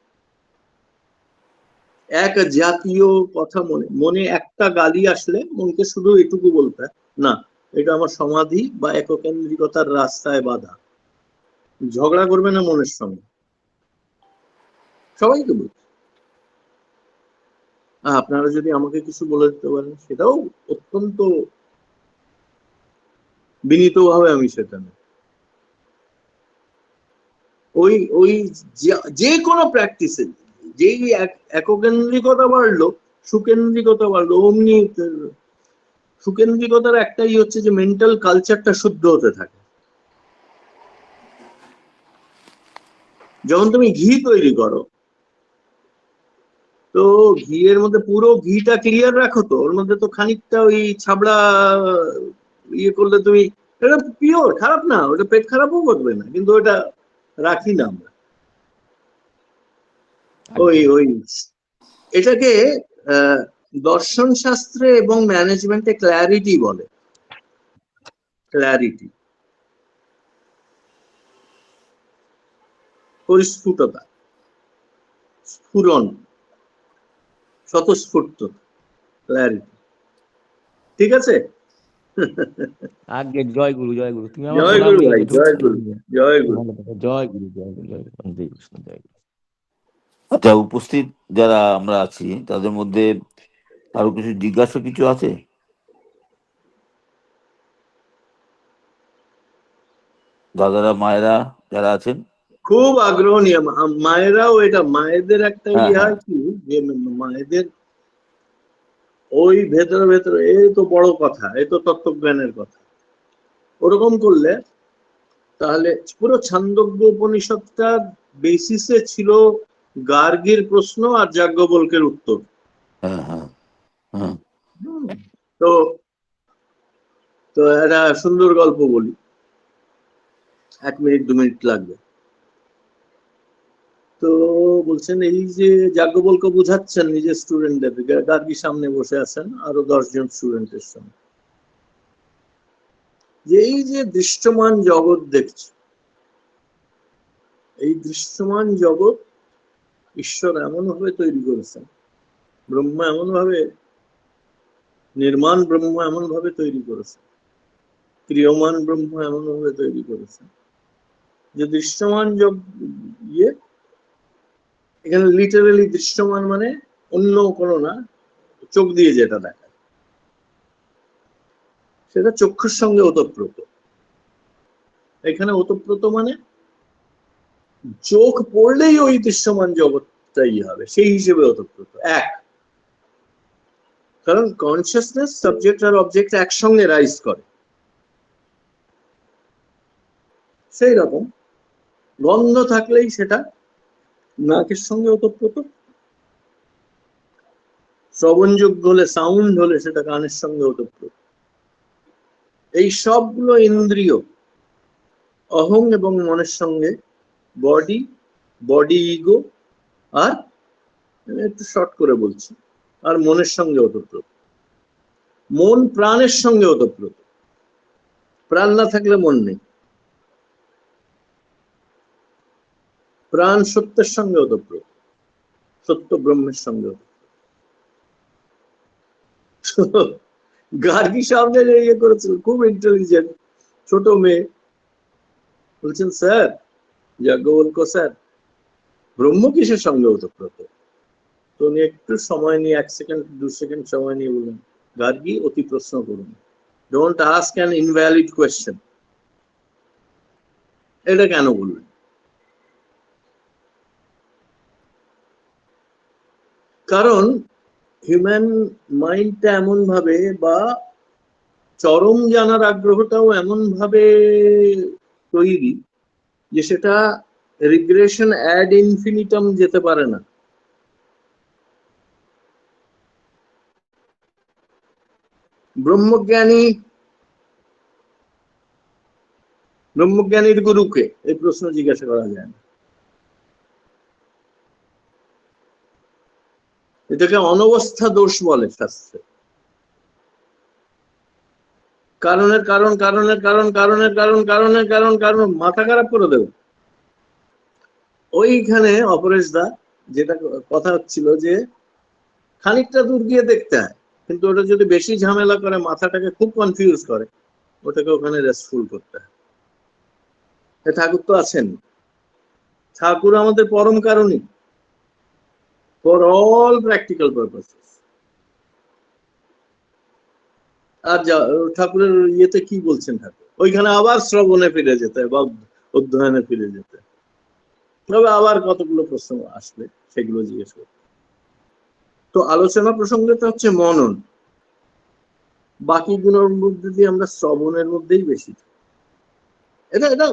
এক জাতীয় কথা মনে একটা গালি আসলে মনকে শুধু এটুকু বলতে হয়, না এটা আমার সমাধি বা এককেন্দ্রিকতার রাস্তায় বাধা। ঝগড়া করবে না মনের সঙ্গে, সবাইকে বলছে। আপনারা যদি আমাকে কিছু বলে দিতে পারেন, সেটাও অত্যন্ত বিনীতভাবে আমি সেটা নেই। ওই ওই যে কোনো প্র্যাকটিসে যেই এককেন্দ্রিকতা বাড়লো, সুকেন্দ্রিকতা বাড়লো, অমনি সুকেন্দ্রিকতার একটাই হচ্ছে যে মেন্টাল কালচারটা শুদ্ধ হতে থাকে। যখন তুমি ঘি তৈরি করো, তো ঘিয়ের মধ্যে পুরো ঘিটা ক্লিয়ার রাখো, তো ওর মধ্যে তো খানিকটা ওই ছাবড়া ইয়ে করলে তুমি, এটা পিওর, খারাপ না, ওটা পেট খারাপও করবে না, কিন্তু ওটা রাখি না আমরা। ওই ওই এটাকে দর্শন শাস্ত্রে এবং ম্যানেজমেন্টে ক্ল্যারিটি বলে। ক্ল্যারিটি, পরিস্ফুটতা, স্ফুরণ, স্বতঃস্ফূর্ত, ক্ল্যারিটি। ঠিক আছে? আগে জয় গুরু, জয় গুরু, তুমি আমার জয় প্রণাম গুরু নিও, ভাই, আমি জয় ঢুকছি। গুরু, জয় গুরু। জয় গুরু, জয় গুরু, জয় গুরু, হরে কৃষ্ণ, জয় গুরু। আচ্ছা, উপস্থিত যারা আমরা আছি তাদের মধ্যে আরো কিছু জিজ্ঞাসা কিছু আছে? দাদারা, মায়েরা যারা আছেন? খুব আগ্রহ নিয়ে মায়েরাও, এটা মায়েদের একটা হ্যাঁ, ইয়ে হ্যাঁ। হয় কি, যে মায়েদের ওই ভেতরে ভেতরে এই তো বড় কথা, এই তো তত্ত্বজ্ঞানের কথা, ওরকম করলে তাহলে পুরো ছান্দোগ্য উপনিষদটার বেসিসে ছিল গার্গীর প্রশ্ন আর যাজ্ঞবল্কের উত্তর। হ্যাঁ, হ্যাঁ, হ্যাঁ। তো তো একটা সুন্দর গল্প বলি, 1 মিনিট 2 মিনিট লাগবে। তো বলছেন এই যে যাজ্ঞবল্ক্য বোঝাচ্ছেন নিজের স্টুডেন্টদের, গার্গী সামনে বসে আছেন আরো 10 জন স্টুডেন্টের সঙ্গে, যে এই যে দৃশ্যমান জগৎ দেখছে, এই দৃশ্যমান জগৎ ঈশ্বর এমন ভাবে তৈরি করেছেন, ব্রহ্মা এমন ভাবে, নির্মাণ ব্রহ্ম এমন ভাবে তৈরি করেছেন, ক্রিয়মান ব্রহ্ম এমন ভাবে তৈরি করেছেন, যে দৃশ্যমান ইয়ে, এখানে লিটারালি দৃশ্যমান মানে অন্য কোনো না, চোখ দিয়ে যেটা দেখা, সেটা চক্ষুর সঙ্গে ওতপ্রোত। এখানে ওতপ্রোত মানে চোখ পড়লেই ওই দৃশ্যমান জগৎটাই হবে, সেই হিসেবে ওতপ্রোত এক। কারণ কনসিয়াসনেস, সাবজেক্ট আর অবজেক্ট একসঙ্গে রাইজ করে। সেই রকম গন্ধ থাকলেই সেটা নাকের সঙ্গে ওতপ্রোত, শ্রবণযোগ্য হলে, সাউন্ড হলে সেটা কানের সঙ্গে ওতপ্রোত। এই সবগুলো ইন্দ্রিয় অহং এবং মনের সঙ্গে, বডি, বডি ইগো, আর একটু শর্ট করে বলছি, আর মনের সঙ্গে ওতপ্রোত। মন প্রাণের সঙ্গে ওতপ্রোত, প্রাণ না থাকলে মন নেই। প্রাণ সত্যের সঙ্গে ওতপ্রোত, সত্য ব্রহ্মের সঙ্গে ওতপ্রোত। গার্গী সামনে ইয়ে করেছিল, খুব ইন্টেলিজেন্ট ছোট মেয়ে, বলছেন স্যার, যাজ্ঞবল্ক্য স্যার, ব্রহ্ম কিসের সঙ্গে ওতপ্রোত? তো উনি একটু সময় নিয়ে, 1 সেকেন্ড 2 সেকেন্ড সময় নিয়ে বললেন, গার্গী অতি প্রশ্ন করুন, don't ask an invalid question. এটা কেন বললেন? কারণ হিউম্যান মাইন্ডটা এমন ভাবে, বা চরম জানার আগ্রহটাও এমন ভাবে তৈরি, যে সেটা রিগ্রেশন অ্যাড ইনফিনিটাম যেতে পারে না। ব্রহ্মজ্ঞানীর গুরুকে এই প্রশ্ন জিজ্ঞাসা করা যায় না। এটাকে অনবস্থা দোষ বলে শাস্ত্রে। কারণের কারণ, কারণের কারণ, কারণের কারণ, কারণের কারণ, কারণ, মাথা খারাপ করে দেব। ওইখানে অপরেশ দা যেটা কথা হচ্ছিল, যে খানিকটা দূর গিয়ে দেখতে হয়, কিন্তু ওটা যদি বেশি ঝামেলা করে, মাথাটাকে খুব কনফিউজ করে, ওটাকে ওখানে রেস্টফুল করতে হয়। ঠাকুর তো আছেন, ঠাকুর আমাদের পরম কারণই, ফর অল প্র্যাকটিক্যাল পারপাসেস। আর ঠাকুরের ইয়েতে কি বলছেন ঠাকুর, ওইখানে আবার শ্রবণে ফিরে যেতে বা অধ্যয়নে ফিরে যেতে। তবে আবার কতগুলো প্রশ্ন আসবে, সেগুলো জিজ্ঞেস করবো। তো আলোচনা প্রসঙ্গটা হচ্ছে মনন, বাকিগুলোর মধ্যে দিয়ে আমরা শ্রবণের মধ্যেই বেশি। এটা এটা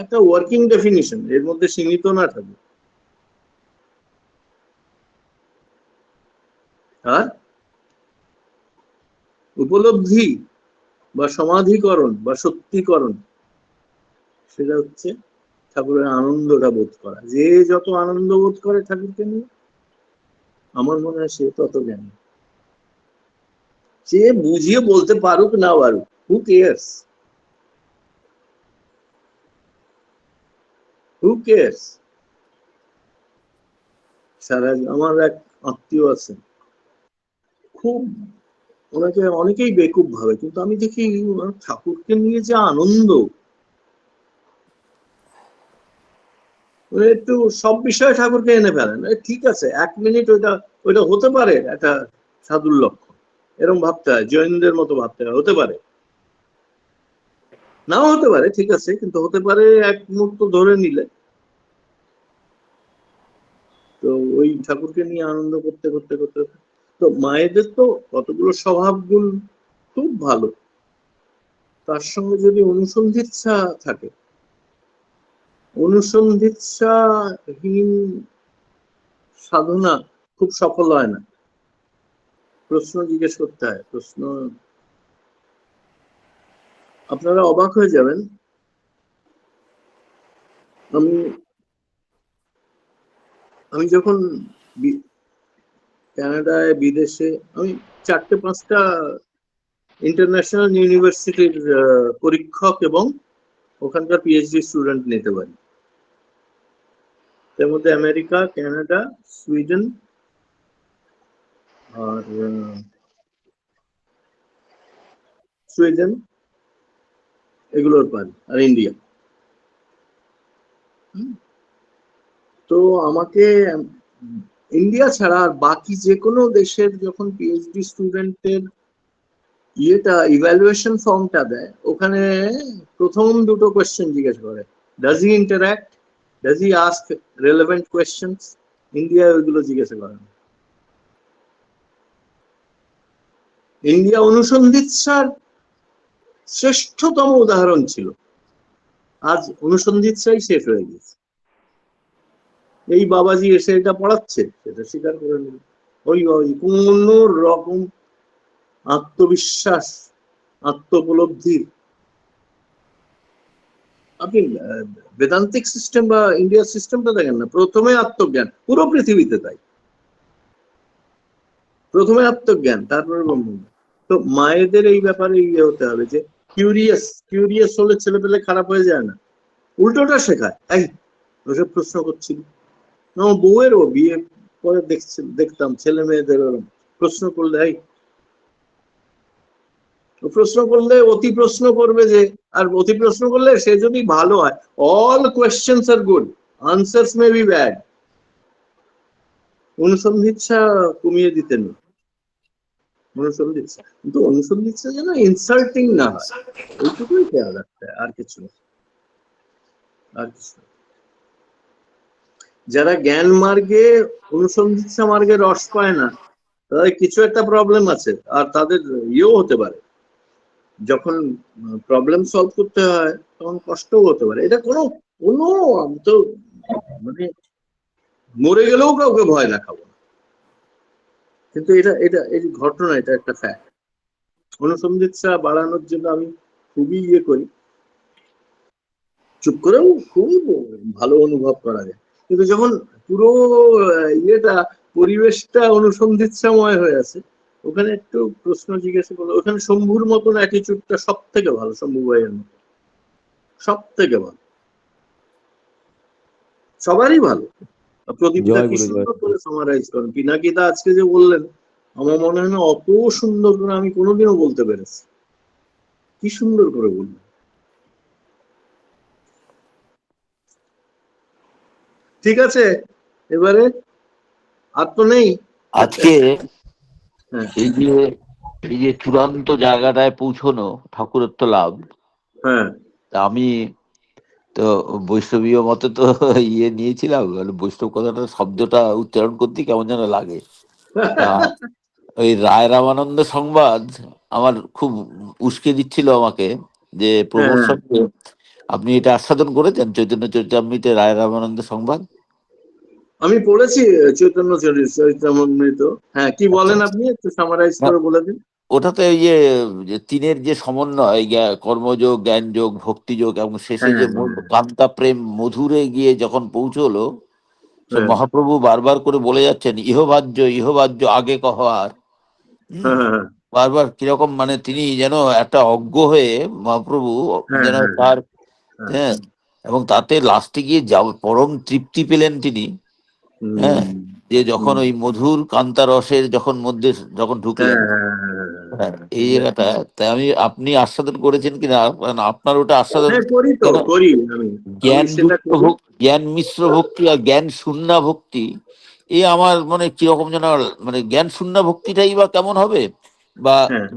একটা ওয়ার্কিং ডেফিনিশন, এর মধ্যে সীমিত না থাকে। আর উপলব্ধি বা সমাধিকরণ বা সত্যিকরণ, সেটা হচ্ছে ঠাকুরের আনন্দটা বোধ করা। যে যত আনন্দ বোধ করে ঠাকুরকে নিয়ে, আমার মনে হয় সে তত জ্ঞানী। সে বুঝিয়ে বলতে পারুক না পারুক, হু কেয়ার্স, হু কেয়ার্স। সারা আমার এক আত্মীয় আছেন, খুব ওনাকে অনেকেই বেকুব ভাবে, কিন্তু আমি দেখি ওনার ঠাকুরকে নিয়ে যে আনন্দ, উনি একটু সব বিষয়ে ঠাকুরকে এনে ফেলেন। ঠিক আছে, 1 মিনিট ওইটা ওইটা হতে পারে একটা সাধুর লক্ষণ, এরকম ভাবতে হয়, জৈনদের মতো ভাবতে হয়। হতে পারে, নাও হতে পারে, ঠিক আছে, কিন্তু হতে পারে এক মুহূর্ত ধরে নিলে। তো ওই ঠাকুরকে নিয়ে আনন্দ করতে করতে করতে, তো মায়েদের তো কতগুলো স্বভাবগুণ খুব ভালো, তার সঙ্গে যদি অনুসন্ধিৎসা থাকে, অনুসন্ধিৎসাহীন সাধনা খুব সফল হয় না। প্রশ্ন জিজ্ঞেস করতে হয়, প্রশ্ন। আপনারা অবাক হয়ে যাবেন, আমি আমি যখন কানাডায় বিদেশে, আমি 4-5টা ইন্টারন্যাশনাল ইউনিভার্সিটির পরীক্ষক এবং ওখানকার পিএইচডি স্টুডেন্ট নিতে পারি। এর মধ্যে আমেরিকা, কানাডা, সুইডেন আর সুইডেন, এগুলোর পারি, আর ইন্ডিয়া। তো আমাকে ইন্ডিয়া ছাড়া আর বাকি যে কোনো দেশের যখন পিএইচডি স্টুডেন্টের ইয়েটা ইভ্যালুয়েশন ফর্মটা দেয়, ওখানে প্রথম দুটো কোয়েশ্চেন জিজ্ঞেস করে, does he interact, does he ask relevant questions. India ওইগুলো জিজ্ঞাসা করে না। ইন্ডিয়া অনুসন্ধিৎসার শ্রেষ্ঠতম উদাহরণ ছিল, আজ অনুসন্ধিৎসাই শেষ হয়ে গেছে। এই বাবাজি এসে এটা পড়াচ্ছে, সেটা স্বীকার করে নিল। ওই কোন রকম আত্মবিশ্বাস, আত্মোপলব্ধির, আপনি বেদান্তিক সিস্টেম বা ইন্ডিয়ার সিস্টেমটা দেখেন না, প্রথমে আত্মজ্ঞান, পুরো পৃথিবীতে তাই। প্রথমে আত্মজ্ঞান, তারপরে ব্রহ্মজ্ঞান। তো মায়েদের এই ব্যাপারে ইয়ে হতে হবে যে কিউরিয়াস, কিউরিয়াস হলে ছেলে পেলে খারাপ হয়ে যায় না, উল্টোটা শেখায়। এই ওসব প্রশ্ন করছিল, আমার বউয়েরও বিয়ে করে দেখতাম ছেলে মেয়েদের প্রশ্ন করলে, এই প্রশ্ন করলে অতি প্রশ্ন করবে যে, আর অতি প্রশ্ন করলে সে যদি ভালো হয়, all questions are good, answers may be bad. অনুসন্ধিৎসা কমিয়ে দিতেন, অনুসন্ধিৎসা, কিন্তু অনুসন্ধিৎসা যেন ইনসাল্টিং না হয়, এইটুকুই খেয়াল রাখতে হয়, আর কিছু না, আর কিছু না। যারা জ্ঞান মার্গে অনুসন্ধিৎসা মার্গে রস পায় না, তাদের কিছু একটা প্রবলেম আছে, আর তাদের ইয়েও হতে পারে, যখন প্রবলেম সলভ করতে হয় তখন কষ্টও হতে পারে। এটা কোনো কোনো তো মানে মরে গেলেও কাউকে ভয় দেখাবো না, কিন্তু এটা এটা এই ঘটনা, এটা একটা ফ্যাক্ট। অনুসন্ধিৎসা বাড়ানোর জন্য আমি খুবই ইয়ে করি, চুপ করেও খুবই ভালো অনুভব করা যায়, কিন্তু যখন পুরো ইয়েটা, পরিবেশটা অনুসন্ধিৎসাময় হয়ে আছে, ওখানে একটু প্রশ্ন জিজ্ঞাসা করলো, ওখানে শম্ভুর মতন অ্যাটিটিউডটা সব থেকে ভালো, শম্ভু ভাইয়ের মতো সব থেকে ভালো, সবারই ভালো। প্রদীপটা জয় কি গুরু, জয় সুন্দর গুরু। করে সামারাইজ করেন, পিনাকিদা আজকে যে বললেন, আমার মনে হয় না অত সুন্দর করে আমি কোনোদিনও বলতে পেরেছি, কি সুন্দর করে বললেন। ঠিক আছে, এবারে আর তো নেই। আজকে হ্যাঁ এই যে চূড়ান্ত জায়গাটায় পৌঁছানো ঠাকুরত্ব লাভ, হ্যাঁ তা আমি তো বৈষ্ণবীয় মতে তো নিয়েছিলাম, বৈষ্ণব কথাটা শব্দটা উচ্চারণ করতে কেমন যেন লাগে। তা ওই রায় রামানন্দ সংবাদ আমার খুব উস্কে দিচ্ছিল আমাকে, যে প্রমোদ হ্যাঁ, সঙ্গে আপনি এটা আস্বাদন করেছেন চৈতন্য চরিতামৃতে রায় রামানন্দ সংবাদ? আমি পড়েছি চৈতন্য চরিতামৃত। হ্যাঁ, কি আচ্ছা বলেন আচ্ছা। আপনি একটু সামারাইজ না, করে বলে দিন। ওটাতে যে তিনের যে সমন্বয়, কর্মযোগ, জ্ঞানযোগ, ভক্তিযোগ এবং শেষে হ্যাঁ, যে হ্যাঁ, কান্তা প্রেম মধুরে গিয়ে যখন পৌঁছলো, সে হ্যাঁ, মহাপ্রভু বারবার করে বলে যাচ্ছেন ইহবাজ্য ইহবাজ্য আগে কহার। হুম। হ্যাঁ, হ্যাঁ, বারবার কিরকম মানে তিনি যেন একটা অজ্ঞ হয়ে মহাপ্রভু হ্যাঁ, যেন হ্যাঁ, তার, হ্যাঁ, হ্যাঁ, এবং তাতে লাস্টে গিয়ে পরম তৃপ্তি পেলেন তিনি। হ্যাঁ, হুম, যে যখন হুম, ওই মধুর কান্তা রসের যখন মধ্যে যখন ঢুকলেন, হ্যাঁ, হ্যাঁ, হ্যাঁ, হ্যাঁ, হ্যাঁ, এই হ্যাঁ, জায়গাটা, তাই আপনি আস্বাদন করেছেন কিনা, কারণ আপনার ওটা আস্বাদন হ্যাঁ, করি তো, কেন, করি আমি। আমি সেটা করি। জ্ঞান মিশ্র ভক্তি আর জ্ঞান শূন্য ভক্তি, আমার মনে কিরকম যেন, মানে জ্ঞান শূন্য ভক্তিটাই বা কেমন হবে, বা হ্যাঁ,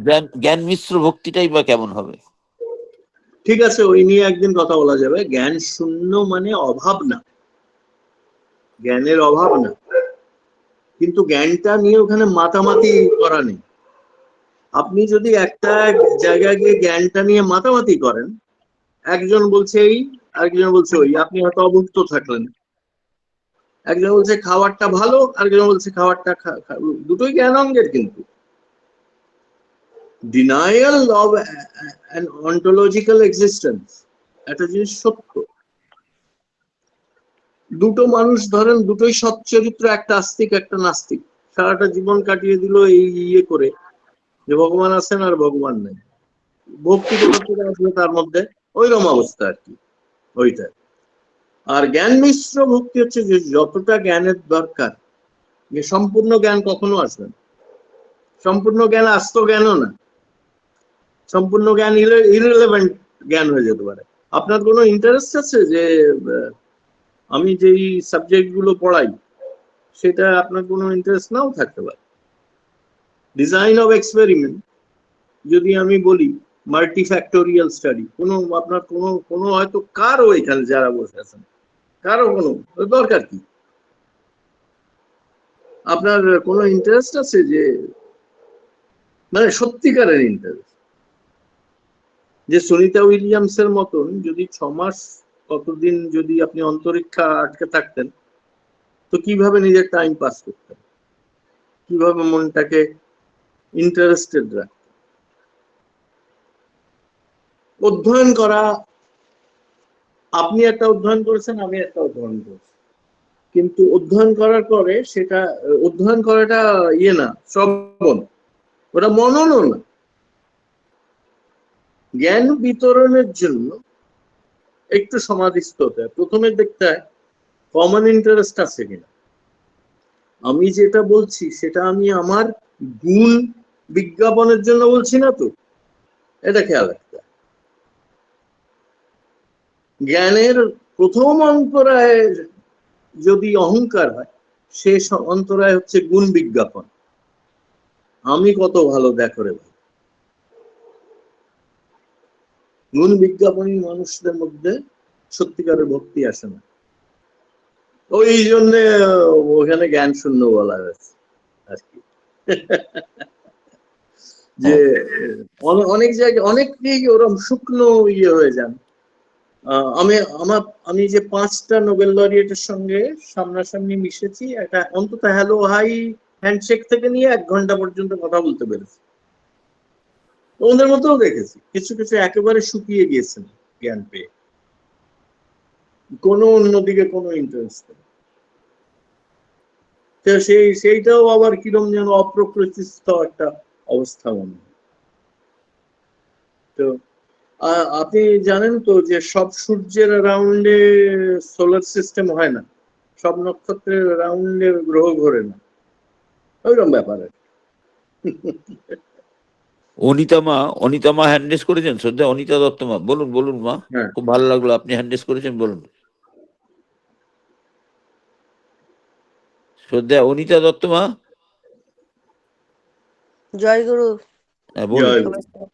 জ্ঞান মিশ্র ভক্তিটাই বা কেমন হবে? ঠিক আছে, ওই নিয়ে একদিন কথা বলা যাবে। জ্ঞান শূন্য মানে অভাব না, জ্ঞানের অভাব না, কিন্তু জ্ঞানটা নিয়ে ওখানে মাতামাতি করা নেই। আপনি যদি একটা জায়গায় গিয়ে জ্ঞানটা নিয়ে মাতামাতি করেন, একজন বলছে এই, আরেকজন বলছে ওই, আপনি হয়তো অভুক্ত থাকলেন। একজন বলছে খাবারটা ভালো, আরেকজন বলছে খাবারটা দুটোই জ্ঞান অঙ্গের, কিন্তু denial of an ontological existence একটা জিনিস সত্য। দুটো মানুষ ধরেন, দুটোই সচ্চরিত্র, একটা আস্তিক একটা নাস্তিক, সারাটা জীবন কাটিয়ে দিল এই করে যে ভগবান আছেন আর ভগবান নেই। ভক্তি কোথা থেকে আসবে তার মধ্যে? ওইরকম অবস্থা আর কি, ওইটা। আর জ্ঞান মিশ্র ভক্তি হচ্ছে যে যতটা জ্ঞানের দরকার, যে সম্পূর্ণ জ্ঞান কখনো আসবে না। সম্পূর্ণ জ্ঞান আস্ত জ্ঞানও না, সম্পূর্ণ জ্ঞান ইররিলেভেন্ট জ্ঞান হয়ে যেতে পারে। আপনার কোনো ইন্টারেস্ট আছে যে আমি যেই সাবজেক্ট গুলো পড়াই সেটা আপনার কোনো ইন্টারেস্ট নাও থাকতে পারে। ডিজাইন অফ এক্সপেরিমেন্ট যদি আমি বলি, মাল্টিফ্যাক্টোরিয়াল স্টাডি, কোনো আপনার কোনো কোনো হয়তো কারো এখানে যারা বসে আছেন কারো কোনো দরকার কি? আপনার কোনো ইন্টারেস্ট আছে যে, মানে সত্যিকারের ইন্টারেস্ট, যে সুনিতা উইলিয়ামসের মতন যদি 6 মাস কতদিন যদি আপনি অন্তরীক্ষা আটকে থাকতেন, তো কিভাবে নিজের টাইম পাস করতেন, কিভাবে মনটাকে ইন্টারেস্টেড রাখতেন? অধ্যয়ন করা, আপনি একটা অধ্যয়ন করেছেন, আমি একটা অধ্যয়ন করেছি, কিন্তু অধ্যয়ন করার পরে সেটা, অধ্যয়ন করাটা না, শ্রবণ, ওটা মননও না। জ্ঞান বিতরণের জন্য একটু সমাধিস্থ হতে হয়, প্রথমে দেখতে হয় কমন ইন্টারেস্ট আছে কিনা। আমি যেটা বলছি সেটা আমি আমার গুণ বিজ্ঞাপনের জন্য বলছি না তো, এটা খেয়াল রাখতে হয়। জ্ঞানের প্রথম অন্তরায় যদি অহংকার হয়, শেষ অন্তরায় হচ্ছে গুণ বিজ্ঞাপন। আমি কত ভালো দেখো রে ভাই। গুণ বিজ্ঞাপনী মানুষদের মধ্যে সত্যিকারের ভক্তি আসে না। ওই জন্য ওখানে জ্ঞান শূন্য বলা হয়েছে আর কি। যে হ্যাঁ, অনেক জায়গায় অনেকেই ওরকম শুকনো হয়ে যান। আমি আমি যে 5টা নোবেল লরিয়েটের সঙ্গে সামনাসামনি মিশেছি, একটা অন্তত হ্যালো হাই হ্যান্ডশেক থেকে নিয়ে 1 ঘন্টা পর্যন্ত কথা বলতে পেরেছি। ওদের মধ্যেও দেখেছি কিছু কিছু একেবারে শুকিয়ে গিয়েছেন জ্ঞান পেয়ে, কোনো অন্যদিকে কোনো ইন্টারেস্ট নেই। তো সেইটাও আবার কিরম যেন অপ্রকৃতিস্থ একটা অবস্থা মনে হয়। তো আপনি জানেন তো যে সব সূর্যের রাউন্ডে সোলার সিস্টেম হয় না, সব নক্ষত্রের রাউন্ডে গ্রহ ঘোরে না, ওইরকম ব্যাপার আর কি। অনিতা মা হ্যান্ডেস করেছেন, শ্রদ্ধা অনিতা দত্ত মা, বলুন বলুন মা, হ্যাঁ, খুব ভালো লাগলো আপনি হ্যান্ডেস করেছেন, বলুন। শ্রদ্ধা অনিতা দত্ত মা, জয় গুরু। হ্যাঁ বলুন। জয় গুরু। নমস্কার।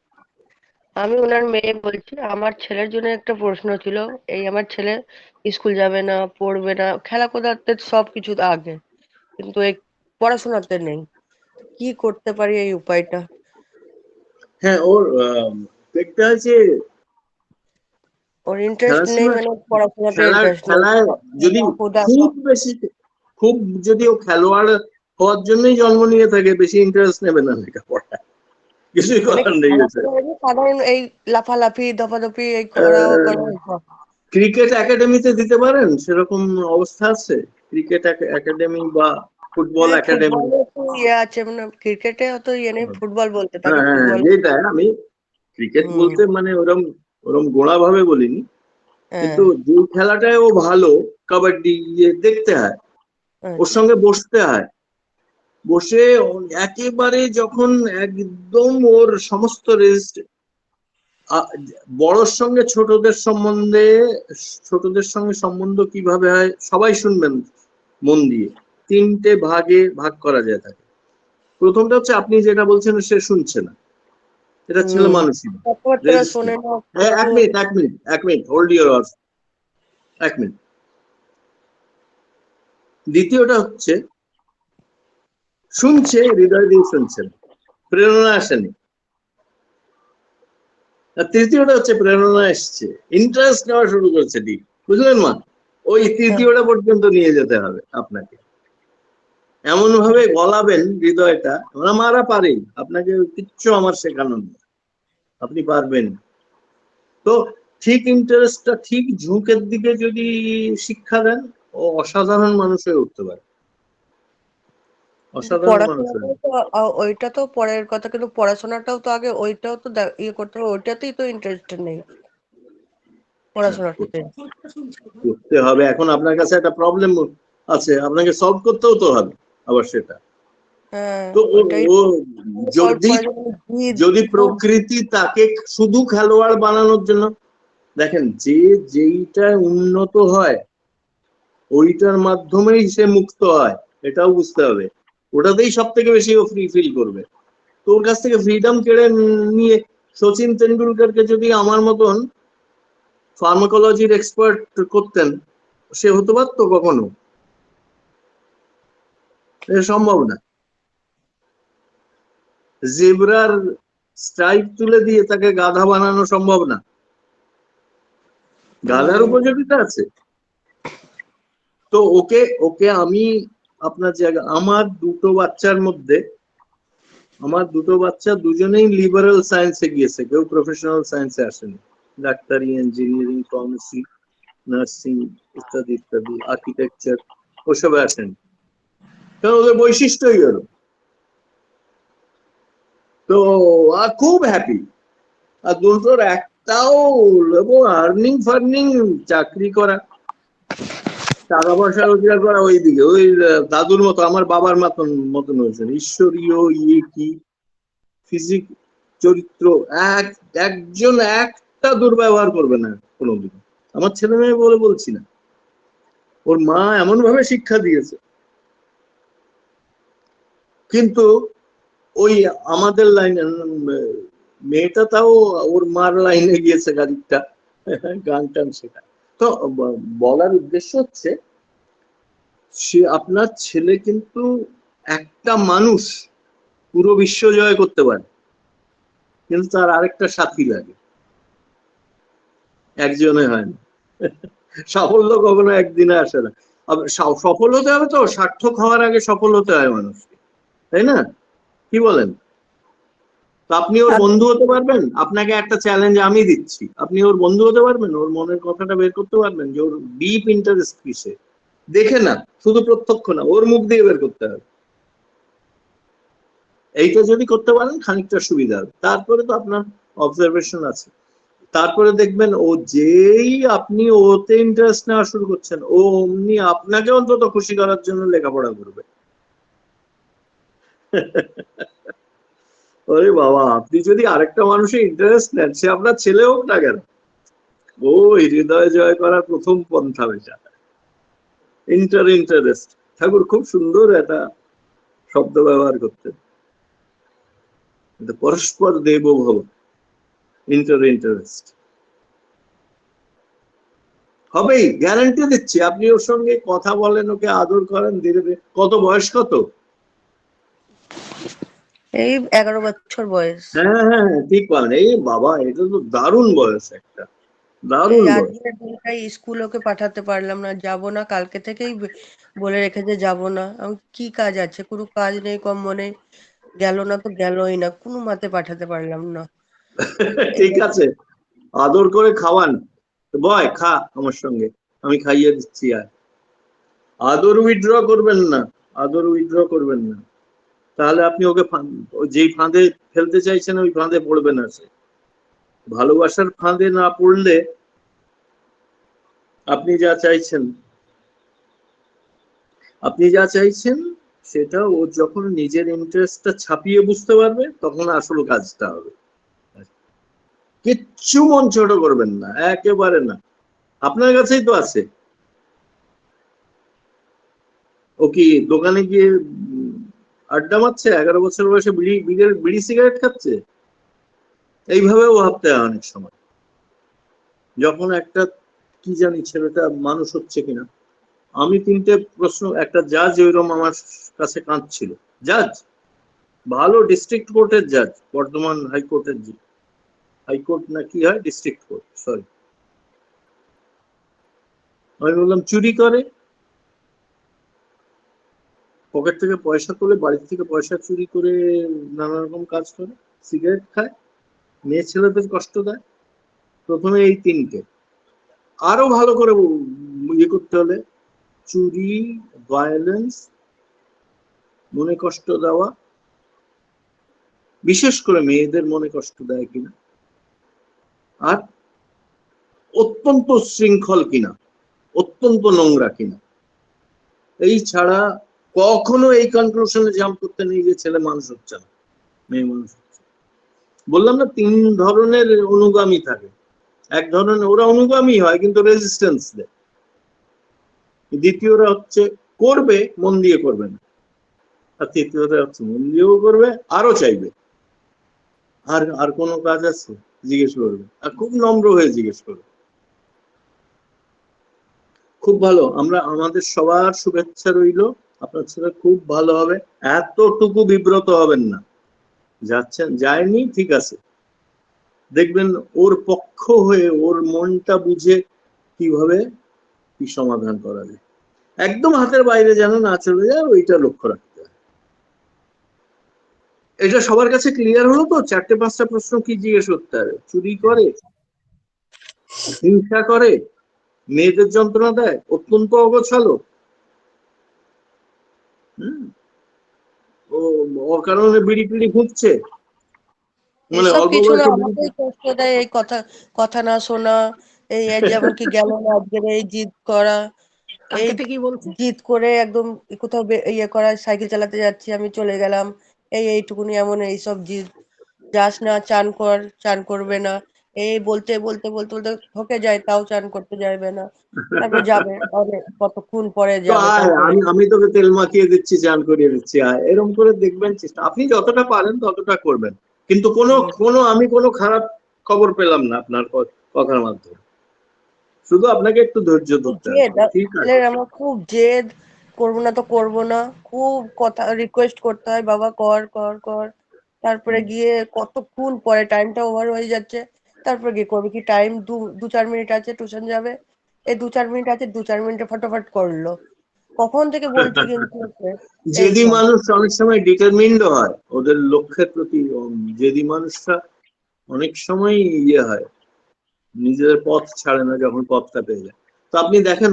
আমি ওনার মেয়ে বলছি। আমার ছেলের জন্য একটা প্রশ্ন ছিল। এই আমার ছেলে স্কুল যাবে না, পড়বে না, খেলাধুলাতে সবকিছু আগে, কিন্তু এই পড়াশোনাতে নেই। কি করতে পারি এই উপায়টা? হ্যাঁ, ওর একটা আছে ওর ইন্টারেস্ট খেলার নেই, সময়, মানে পড়াশোনাতে খেলার ইন্টারেস্ট নেই। খেলায় যদি হুদা খুব বেশি, খুব যদি ও খেলোয়াড় হওয়ার জন্যই জন্ম নিয়ে থাকে, বেশি ইন্টারেস্ট নেবে না লেখাপড়া, কিছুই মানে করার নেই এতে। খেলাধুলা এমনি সাধারণ এই লাফালাফি দপাদপি এই করা করা এইসব। ক্রিকেট একাডেমিতে দিতে পারেন, সেরকম অবস্থা আছে? ক্রিকেট একাডেমি বা ফুটবল হ্যাঁ, একাডেমি? ফুটবলে তো ইয়ে আছে, মানে ক্রিকেটে অত ইয়ে নেই, ফুটবল বলতে হ্যাঁ তাকে হ্যাঁ, ফুটবল। যেটা আমি ক্রিকেট হুম। বলতে মানে ওরম ওরম গোড়া ভাবে বলিনি, হ্যাঁ। কিন্তু যে খেলাটায় ও ভালো, কাবাডি, ইয়ে দেখতে হয়, ওর আচ্ছা। সঙ্গে বসতে হয়, বসে একেবারে যখন একদম ওর সমস্ত রেস্ট, বড়র সঙ্গে ছোটদের সম্বন্ধে, ছোটদের সঙ্গে সম্বন্ধ কিভাবে হয় সবাই শুনবেন মন দিয়ে। তিনটে ভাগে ভাগ করা যায় থাকে। প্রথমটা হচ্ছে আপনি যেটা বলছেন সে শুনছে না, এটা ছেলে হুম। মানুষই না, কথাবার্তা রেজিস্টার। শোনে না এক কিছু। মিনিট, এক মিনিট, এক মিনিট, হোল্ড ইউর হর্স, এক মিনিট। দ্বিতীয়টা হচ্ছে শুনছে, হৃদয় দিয়ে শুনছেন, প্রেরণা আসেনি। আর তৃতীয়টা হচ্ছে প্রেরণা এসছে, ইন্টারেস্ট নেওয়া শুরু করছে, ঠিক বুঝলেন মা? ওই হ্যাঁ। তৃতীয়টা পর্যন্ত নিয়ে যেতে হবে আপনাকে, এমন ভাবে গলাবেন হৃদয়টা। ওরা মারা পারেন, আপনাকে কিচ্ছু আমার শেখানো নেই, আপনি পারবেন। তো ঠিক ইন্টারেস্টটা ঠিক ঝুঁকের দিকে যদি শিক্ষা দেন, ও অসাধারণ মানুষ হয়ে উঠতে পারে, অসাধারণ মানুষ হয়ে পড়াশোনাটাও তো ওইটা তো পরের কথা, কিন্তু পড়াশোনাটাও তো আগে, ওইটাও তো ইয়ে করতে হবে, ওইটাতেই তো ইন্টারেস্ট নেই পড়াশোনাটাতে। করতে হবে। এখন আপনার কাছে একটা প্রবলেম আছে, আপনাকে সলভ করতেও তো হবে আবার সেটা। হ্যাঁ, তো ওইটাই ও সলভ যদি, করার জন্য জিদ যদি খুব। প্রকৃতি তাকে শুধু খেলোয়াড় বানানোর জন্য, দেখেন যে যেইটা উন্নত হয় ওইটার মাধ্যমেই সে মুক্ত হয়, এটাও বুঝতে হবে। ওটাতেই সব থেকে বেশি ও ফ্রি ফিল করবে। তোর কাছ থেকে ফ্রিডম কেড়ে নিয়ে সচিন তেন্ডুলকারকে যদি আমার মতন ফার্মাকোলজির এক্সপার্ট করতেন, সে হতে পারতো কখনো? এটা সম্ভব না। জেব্রার স্ট্রাইপ তুলে দিয়ে তাকে গাধা বানানো সম্ভব না। গাধার উপযোগিতা আছে। তো ওকে ওকে আমি আপনার জায়গা, আমার দুটো বাচ্চার মধ্যে, আমার দুটো বাচ্চা দুজনেই লিবারেল সায়েন্সে গিয়েছে, কেউ প্রফেশনাল সায়েন্সে আসেনি। ডাক্তারি, ইঞ্জিনিয়ারিং, ফার্মেসি, নার্সিং ইত্যাদি ইত্যাদি, আর্কিটেকচার, ওসবে আসেনি, কারণ ওদের বৈশিষ্ট্যই হলো। তো খুব হ্যাপি। আর দুটোর একটাও এবং আর্নিং ফার্নিং, চাকরি করা, টাকা পয়সা রোজগার করা ওইদিকে, ওই দাদুর মতো, আমার বাবার মতন মতন হয়েছেন, ঈশ্বরীয় ইয়ে কি ফিজিক, চরিত্র, এক একজন একটা দুর্ব্যবহার করবে না কোনোদিন। আমার ছেলে মেয়ে বলে বলছি না, ওর মা এমন ভাবে শিক্ষা দিয়েছে। কিন্তু ওই আমাদের লাইনে মেয়েটা তাও ওর মার লাইনে গিয়েছে খানিকটা, গান টান শেখা। তো বলার উদ্দেশ্য হচ্ছে, সে আপনার ছেলে কিন্তু একটা মানুষ পুরো বিশ্ব জয় করতে পারে, কিন্তু তার আরেকটা সাথী লাগে, একজনে হয় না। সাফল্য কখনো একদিনে আসে না। সফল হতে হবে তো, সার্থক হওয়ার আগে সফল হতে হয় মানুষকে, তাই না? কি বলেন? তো আপনি ওর বন্ধু হতে পারবেন? আপনাকে একটা চ্যালেঞ্জ আমি দিচ্ছি, আপনি ওর বন্ধু হতে পারবেন? ওর মনের কথাটা বের করতে পারবেন যে ওর ডিপ ইন্টারেস্ট কিসে? দেখে না, শুধু প্রত্যক্ষ না, ওর মুখ দিয়ে বের করতে হবে। এইটা যদি করতে পারেন খানিকটা সুবিধা হবে। তারপরে তো আপনার অবজারভেশন আছে, তারপরে দেখবেন ও যেই আপনি ওতে ইন্টারেস্ট নেওয়া শুরু করছেন, ও অমনি আপনাকে অন্তত খুশি করার জন্য লেখাপড়া করবে। ওরে বাবা, আপনি যদি আরেকটা মানুষের ইন্টারেস্ট নেন, সে আপনার ছেলে হোক না কেন, ও হৃদয় জয় করার প্রথম পন্থা এটা, ইন্টারেস্ট। ঠাকুর খুব সুন্দর একটা শব্দ ব্যবহার করতেন, পরস্পর দেব ভব। ইন্টারেস্ট হবেই, গ্যারান্টি দিচ্ছি। আপনি ওর সঙ্গে কথা বলেন, ওকে আদর করেন ধীরে ধীরে। কত বয়স কত? এই 11 বছর বয়স। হ্যাঁ হ্যাঁ হ্যাঁ, ঠিক বলেন। এই বাবা, এটা তো দারুণ বয়স, একটা এই দারুণ বয়স। আজকের দিনটাই স্কুল ওকে পাঠাতে পারলাম না, যাব না, কালকে থেকেই বলে রেখেছে যাব না। আমি কি কাজ আছে, কোনো কাজ নেই, কম্ম নেই, গেল না তো গেলই না, কোনো মতে পাঠাতে পারলাম না। ঠিক আছে, আদর করে খাওয়ান। বয়, খা আমার সঙ্গে, আমি খাইয়ে দিচ্ছি। আর আদর উইথড্র করবেন না, আদর উইথড্র করবেন না, তাহলে আপনি ওকে যেই ফাঁদে ফেলতে চাইছেন ওই ফাঁদে পড়বে না সে। ভালোবাসার ফাঁদে না পড়লে আপনি যা চাইছেন, সেটা ও যখন নিজের ইন্টারেস্টটা ছাপিয়ে বুঝতে পারবে, তখন আসল কাজটা হবে। কিচ্ছু মন ছোট করবেন না, একেবারে না। আপনার কাছেই তো আছে। ও কি দোকানে গিয়ে আড্ডা মারছে? 11 বছর বয়সে বিড়ি সিগারেট খাচ্ছে? এইভাবেও ভাবতে হয় অনেক সময়, যখন একটা কি জানি ছেলেটা মানুষ হচ্ছে কিনা। আমি 3টে প্রশ্ন, একটা জাজ ওইরকম আমার কাছে কাঁদছিল। জাজ, ভালো ডিস্ট্রিক্ট কোর্টের জাজ, বর্ধমান হাইকোর্টের, হাইকোর্ট না কি হয়, ডিস্ট্রিক্ট কোর্ট, সরি। আমি বললাম চুরি করে, পকেট থেকে পয়সা তোলে, বাড়ির থেকে পয়সা চুরি করে নানা রকম কাজ করে, সিগারেট খায়, মেয়ে ছেলেদের কষ্ট দেয়। প্রথমে এই 3টে, আরো ভালো করে ইয়ে করতে হলে চুরি, ভায়োলেন্স, মনে কষ্ট দেওয়া, বিশেষ করে মেয়েদের মনে কষ্ট দেয় কিনা, আর অত্যন্ত শৃঙ্খল কিনা, অত্যন্ত নোংরা কিনা। এই ছাড়া কখনো এই কনক্লুশনে জাম্প করতে নেই যে ছেলে মানুষ হচ্ছে না, মেয়ে মানুষ হচ্ছে। বললাম না 3 ধরনের অনুগামী থাকে। এক ধরনের ওরা অনুগামী হয় কিন্তু রেজিস্ট্যান্স দেয়। দ্বিতীয়রা হচ্ছে করবে, মন দিয়ে করবে না। আর তৃতীয়রা হচ্ছে মন দিয়েও করবে, আরো চাইবে। আর আর কোনো কাজ আছে জিজ্ঞেস করবে, আর খুব নম্র হয়ে জিজ্ঞেস করবে। খুব ভালো, আমাদের সবার শুভেচ্ছা রইল। আপনার ছেলে খুব ভালো হবে, এতটুকু বিব্রত হবেন না। যাচ্ছেন, যায়নি, ঠিক আছে, দেখবেন ওর পক্ষ হয়ে, ওর মনটা বুঝে কিভাবে কি সমাধান করা যায়। একদম হাতের বাইরে যেন না চলে যায়, ওইটা লক্ষ্য রাখতে হবে। এটা সবার কাছে ক্লিয়ার হলো তো? 4-5টা প্রশ্ন কি জিজ্ঞেস করতে হবে? চুরি করে, হিংসা করে, মেয়েদের যন্ত্রণা দেয়, অত্যন্ত অগোছালো, ও অকারণে বিড়ি পিড়ি ঘুরছে, মানে এসব অল্প কিছু না, বয়সে বিড়ি। আমাকেই কষ্ট দেয় এই কথা, কথা না শোনা, এই যেমন কি গেল না আজকের এই জিদ করা, এই জিদ করে একদম কোথাও ইয়ে করা, সাইকেল চালাতে যাচ্ছি আমি, চলে গেলাম, এইটুকুনি এমন এইসব জিদ। যাস না, চান কর, চান করবে না, এই বলতে বলতে বলতে বলতে ঠকে যায়, তাও চান করতে যাবে না, তারপর যাবে অনেক কতক্ষণ পরে তো যাবে, আয়, তারপরে আমি তোকে তেল মাখিয়ে দিচ্ছি, চান করিয়ে দিচ্ছি, আয়, এরকম করে দেখবেন। চেষ্টা আপনি যতটা পারেন ততটা করবেন, কিন্তু আমি কোনো খারাপ খবর পেলাম না আপনার কথার মাধ্যমে। শুধু আপনাকে একটু ধৈর্য খুব ধরতে হবে, জেদ ঠিক আছে? ছেলের, আমার খুব জেদ, করবো না তো করবো না, খুব কথা রিকোয়েস্ট করতে হয়, বাবা কর কর কর, তারপরে গিয়ে কতক্ষণ পরে টাইমটা ওভার হয়ে যাচ্ছে, তারপরে গিয়ে করবে কি, টাইম 2-4 মিনিট আছে, টিউশন যাবে, এই 2-4 মিনিট আছে, 2-4 মিনিটে ফটাফট করলো, কখন থেকে বলছি কিন্তু ওকে জেদি এইসব। মানুষ অনেক সময় ডিটারমিন্ড হয় ওদের লক্ষ্যের প্রতি। জেদি মানুষরা অনেক সময় ইয়ে হয়, নিজেদের পথ ছাড়ে না যখন পথটা পেয়ে যায়। তো আপনি দেখেন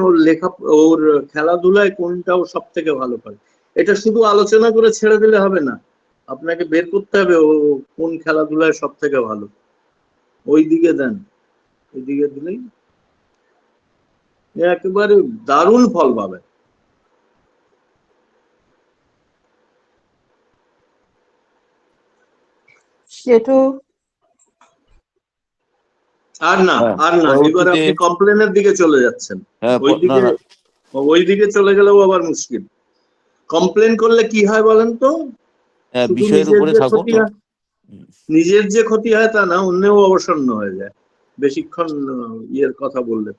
ওর খেলাধুলায় কোনটা ও সব থেকে ভালো পারে। এটা শুধু আলোচনা করে ছেড়ে দিলে হবে না, আপনাকে বের করতে হবে ও কোন খেলাধুলায় সব থেকে ভালো, ওই দিকে দেন, ওই দিকে দিলেই একেবারে দারুণ ফল পাবেন। সেটু আর না, হ্যাঁ, আর না, এবার পরবর্তীতে আপনি কমপ্লেনের দিকে চলে যাচ্ছেন। হ্যাঁ না ওইদিকে, না ওইদিকে চলে গেলেও আবার মুশকিল। কমপ্লেন করলে কি হয় বলেন তো? শুধু বিষয়ের নিজের উপরে যে থাকুন। ক্ষতি হয়, হুম। নিজের যে ক্ষতি হয় তা না, অন্যেও অবসন্ন হয়ে যায় বেশিক্ষণ ইয়ের কথা বললে,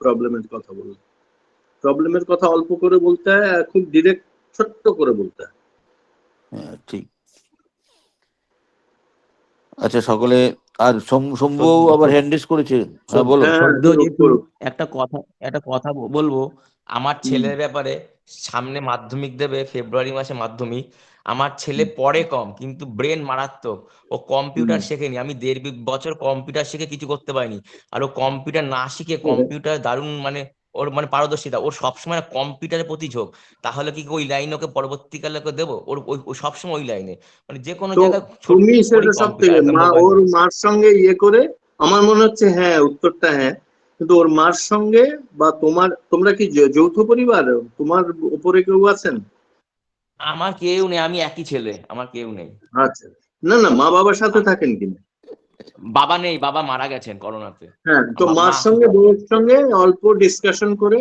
প্রবলেমের কথা অল্প করে বলতে হয়, আর খুব ডিরেক্ট ছোট্ট করে বলতে হয়। হ্যাঁ, ঠিক। আচ্ছা, সকলে আর শম্ভু আবার হ্যান্ড রেজ করেছে। হ্যাঁ, বলো। হ্যাঁ, সদ্য করুক যেহেতু করুক। একটা কথা বলবো, আমার হুম, ছেলের ব্যাপারে। সামনে মাধ্যমিক দেবে, ফেব্রুয়ারি মাসে মাধ্যমিক। আমার ছেলে পড়ে কম কিন্তু ব্রেন মারাত্মক। ও হুম। কম্পিউটার শেখেনি, আমি 1.5 বছর কম্পিউটার শিখে কিছু করতে পারিনি। আর ও কম্পিউটার না শিখে কম্পিউটার দারুণ, মানে ওর মানে পারদর্শিতা, ওর সবসময় না কম্পিউটারের প্রতি ঝোঁক। তাহলে কি ওই লাইনে ওকে পরবর্তীকালে ওকে দেবো? ও সবসময় ওই লাইনে, মানে যে কোনো তো জায়গায় ছোট তুমি করি সেটা সব কম্পিউটার, থেকে একটা মা মোবাইল ওর নিয়ে। মার সঙ্গে ইয়ে করে, আমার মনে হচ্ছে হ্যাঁ, উত্তরটা হ্যাঁ। কিন্তু ওর মার সঙ্গে বা তোমরা কি যৌথ পরিবার? তোমার উপরে কেউ আছেন? আমার কেউ নেই, আমি একই ছেলে, আমার কেউ নেই। আচ্ছা, না না, মা বাবার সাথে আ- থাকেন কিনা? বাবা নেই, বাবা মারা গেছেন করোনাতে। হ্যাঁ, তো মার মা সঙ্গে শুধু আছে। বউয়ের সঙ্গে অল্প ডিসকাশন করে,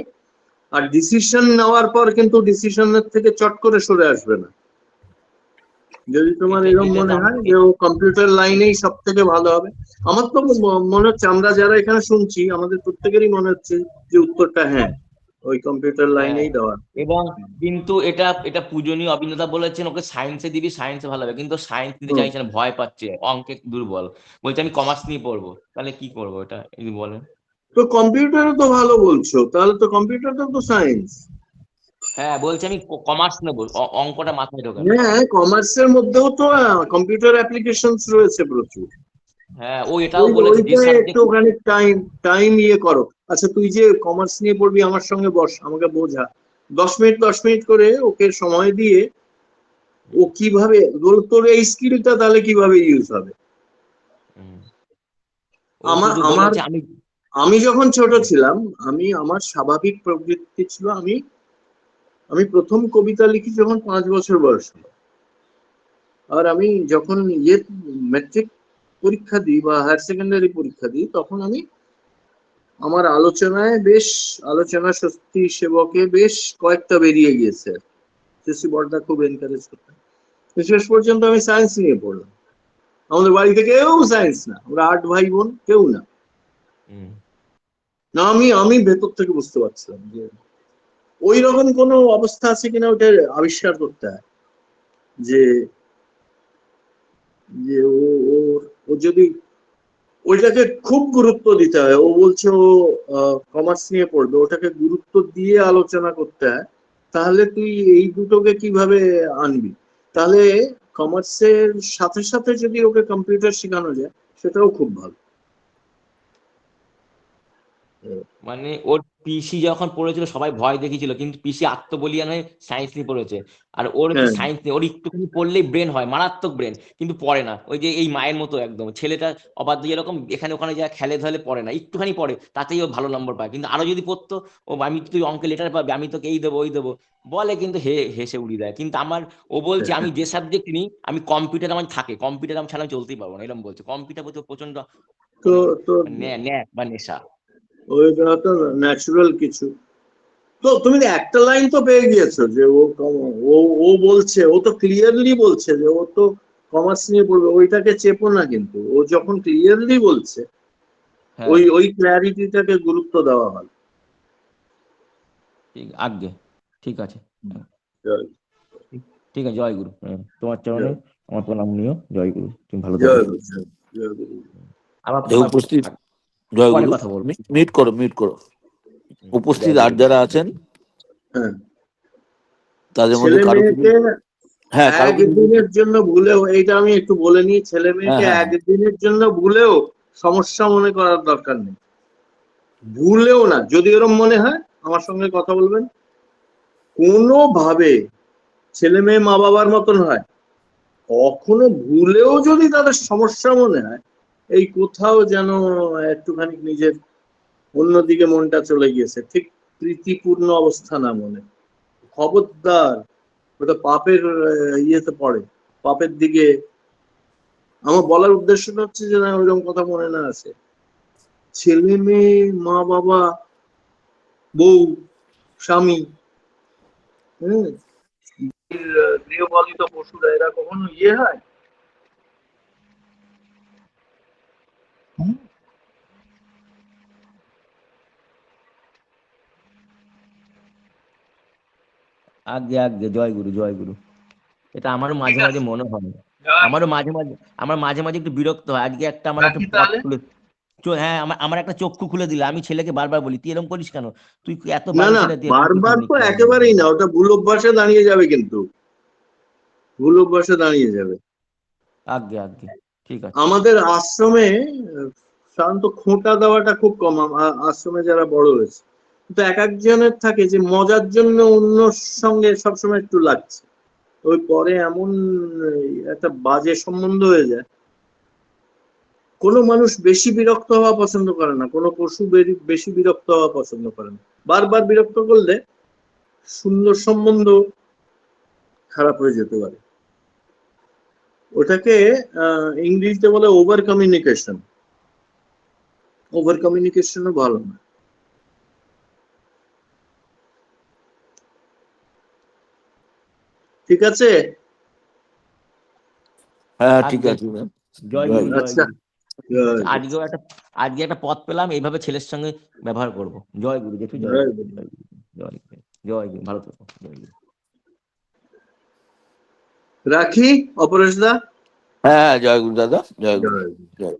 আর ডিসিশন নেওয়ার পর কিন্তু ডিসিশনের থেকে চট করে সরে আসবে না। যদি তোমার এটা এরকম এটা তো মনে আমি হয় যে ও কম্পিউটার লাইনেই সব থেকে ভালো হবে, আমার তো মনে হচ্ছে, আমরা যারা এখানে শুনছি আমাদের প্রত্যেকেরই মনে হচ্ছে যে উত্তরটা হ্যাঁ, ওই কম্পিউটার হ্যাঁ, লাইনেই দেওয়া। এবং কিন্তু এটা এটা পূজনীয় অভিনেতা বলেছেন ওকে সায়েন্সে দিবি, সায়েন্সে ভালো হবে, কিন্তু সায়েন্স নিতে হুম। চাইছে না, ভয় পাচ্ছে, অঙ্কে দুর্বল। বলছে আমি কমার্স নিয়ে পড়বো। তাহলে কি করবো এটা যদি বলেন? তো কম্পিউটারে তো ভালো বলছো, তাহলে তো কম্পিউটারটা তো সায়েন্স। হ্যাঁ, বলছে আমি কমার্স নেবো, অঙ্কটা মাথায় ঢোকে না। হ্যাঁ, কমার্সের মধ্যেও তো কম্পিউটার অ্যাপ্লিকেশনস রয়েছে প্রচুর। হ্যাঁ, ও এটাও বলেছে যে ওইটাই একটু সাবজেক্ট। ওখানে টাইম টাইম ইয়ে করো। আচ্ছা, তুই যে কমার্স নিয়ে পড়বি, আমার সঙ্গে বস, আমাকে বোঝা। 10 মিনিট করে ওকে সময় দিয়ে ও কিভাবে, তোর এই স্কিলটা তাহলে কিভাবে ইউজ হবে। ও আমার শুধু আমার বলেছে আমি। আমি যখন ছোট ছিলাম, আমার স্বাভাবিক প্রবৃত্তি ছিল, আমি আমি প্রথম কবিতা লিখি যখন 5 বছর বয়স ছিল। আর আমি যখন ম্যাট্রিক পরীক্ষা দিই বা হায়ার সেকেন্ডারি পরীক্ষা দিই, তখন আমার আলোচনা স্বস্তি সেবকে বেশ কয়েকটা বেরিয়ে গিয়েছে। শশী বড়দা খুব এনকারেজ করতেন। তো শেষ পর্যন্ত আমি সায়েন্স নিয়ে পড়লাম। আমাদের বাড়িতে কেউ সায়েন্স না, আমরা 8 ভাই বোন, কেউ না। হুম, না, আমি ভেতর থেকে বুঝতে পারছিলাম যে ওই রকম কোনো অবস্থা আছে কিনা, ওটা আবিষ্কার করতে হয়। যে যে ও যদি ওইটাকে খুব গুরুত্ব দিতে হয়, ও বলছে ও কমার্স নিয়ে পড়বে, ওটাকে গুরুত্ব দিয়ে আলোচনা করতে হয়। তাহলে তুই এই দুটোকে কিভাবে আনবি? তাহলে কমার্সের সাথে সাথে যদি ওকে কম্পিউটার শেখানো যায়, সেটাও খুব ভালো। মানে ওর পিসি যখন পড়েছিল সবাই ভয় দেখিয়েছিল, কিন্তু পিসি আত্মবলিয়ান হয়ে সায়েন্স নিয়ে পড়েছে। আর ওর হচ্ছে হ্যাঁ, সায়েন্স নিয়ে, ওর একটুখানি পড়লেই ব্রেন হয়, মারাত্মক ব্রেন, কিন্তু পড়ে না। ওই যে এই মায়ের মতো একদম ছেলেটা, অবাধ্য যেরকম, এখানে ওখানে যা খেলে ধলে পড়ে না, একটুখানি পড়ে তাতেই ও ভালো নম্বর পায়। কিন্তু আরো যদি পড়তো, ও আমি তুই অঙ্কে লেটার পাবি, আমি তোকে এই দেবো ওই দেবো বলে, কিন্তু হেসে উড়িয়ে দেয়। কিন্তু ও বলছে হ্যাঁ, আমি হ্যাঁ। যে সাবজেক্ট নিই, আমি কম্পিউটার আমার থাকে, কম্পিউটার আমি ছাড়া আমি চলতেই পারবো না, এরকম বলছে। কম্পিউটার প্রতি ওর প্রচন্ড তো মানে তো ন্যাক বা নেশা। ওইটা তো ন্যাচুরাল কিছু। তো তুমি একটা লাইন তো পেয়ে গিয়েছো যে ও ও বলছে, ও তো ক্লিয়ারলি বলছে যে ও তো কমার্স নিয়ে পড়বে, ওইটাকে চেপো না। কিন্তু ও যখন ক্লিয়ারলি বলছে, হ্যাঁ, ওই ক্ল্যারিটিটাকে গুরুত্ব দেওয়া হয়। ঠিক আজ্ঞে, ঠিক আছে। হ্যাঁ, জয় ঠিক ঠিক আছে, জয় গুরু। হ্যাঁ, তোমার চরণে জয় আমার প্রণাম নিও, জয় গুরু, তুমি ভালো থাকো। জয় গুরু, জয় গুরু। আবার যে আবার উপস্থিত, জয় পরে গুরু। কথা বলবো। মিউট করো, মিউট করো। উপস্থিত জয় আর গুরু। যারা আছেন হ্যাঁ, তাদের মধ্যে ছেলে কারো কিছু, মেয়েকে হ্যাঁ, কারো কিছু একদিনের জন্য ভুলেও, এইটা আমি একটু বলে নিই, ছেলে হ্যাঁ, মেয়েকে হ্যাঁ, হ্যাঁ। একদিনের জন্য ভুলেও সমস্যা মনে করার দরকার নেই। ভুলেও না, যদি এরকম মনে হয় আমার সঙ্গে কথা বলবেন। কোনোভাবে ছেলে মেয়ে মা বাবার মতন হয়, কখনো ভুলেও যদি তাদের সমস্যা মনে হয়, এই কোথাও যেন একটুখানি নিজের অন্যদিকে মনটা চলে গিয়েছে, ঠিক প্রীতিপূর্ণ অবস্থা না মনে, খবরদার, ওটা পাপের ইয়েতে পড়ে, পাপের দিকে। আমার বলার উদ্দেশ্যটা হচ্ছে যে না, ওইরকম কথা মনে না আসে। ছেলে মেয়ে, মা বাবা, বউ, স্বামী, হম, গৃহপালিত পশুরা, এরা কখনো ইয়ে হয়? আগে আগে জয় গুরু জয় গুরু। এটা আমারও ঠিক মাঝে মাঝে আছে, মনে হয়, জয় আমারও গুরু। মাঝে মাঝে একটু বিরক্ত হয়। আজকে একটা আমার একটা রাখি পথ তাহলে। খুলে হ্যাঁ, আমার একটা চক্ষু খুলে দিলে। আমি ছেলেকে বারবার বলি, তুই এরকম করিস কেন, তুই এত না বাড়ি না, ছেলে, তুই এরকম করিস বারবার কেন? তো একেবারেই না, ওটা ভুল অভ্যাসে দাঁড়িয়ে যাবে, কিন্তু ভুল অভ্যাসে দাঁড়িয়ে যাবে। আগে আগে ঠিক আছে। আমাদের আশ্রমে সাধারণত খোঁটা দেওয়াটা খুব কম, আশ্রমে যারা বড় হয়েছে, কিন্তু এক একজনের থাকে যে মজার জন্য অন্যর সঙ্গে সবসময় একটু লাগছে, ওই পরে এমন একটা বাজে সম্বন্ধ হয়ে যায়। কোনো মানুষ বেশি বিরক্ত হওয়া পছন্দ করে না, কোনো পশু বেশি বিরক্ত হওয়া পছন্দ করে না। বারবার বিরক্ত করলে সুন্দর সম্বন্ধ খারাপ হয়ে যেতে পারে। ওটাকে ইংরেজিতে বলে ওভার কমিউনিকেশন। ওভার কমিউনিকেশনও ভালো না। ঠিক আছে। হ্যাঁ ঠিক আগে আছে ম্যাম। জয় জয় গুরু গুরু। জয় আচ্ছা, গুরু। ঠিক আছে, আজকে একটা পথ পেলাম, এইভাবে ছেলের সঙ্গে ব্যবহার করব। জয় গুরু জেঠু, জয় গুরু জয় গুরু জয় গুরু জয় গুরু, ভালো থাকো, জয় গুরু। রাখি অপরেশ দা। হ্যাঁ জয় গুরু দাদা, জয় গুরু। জয়। জয়।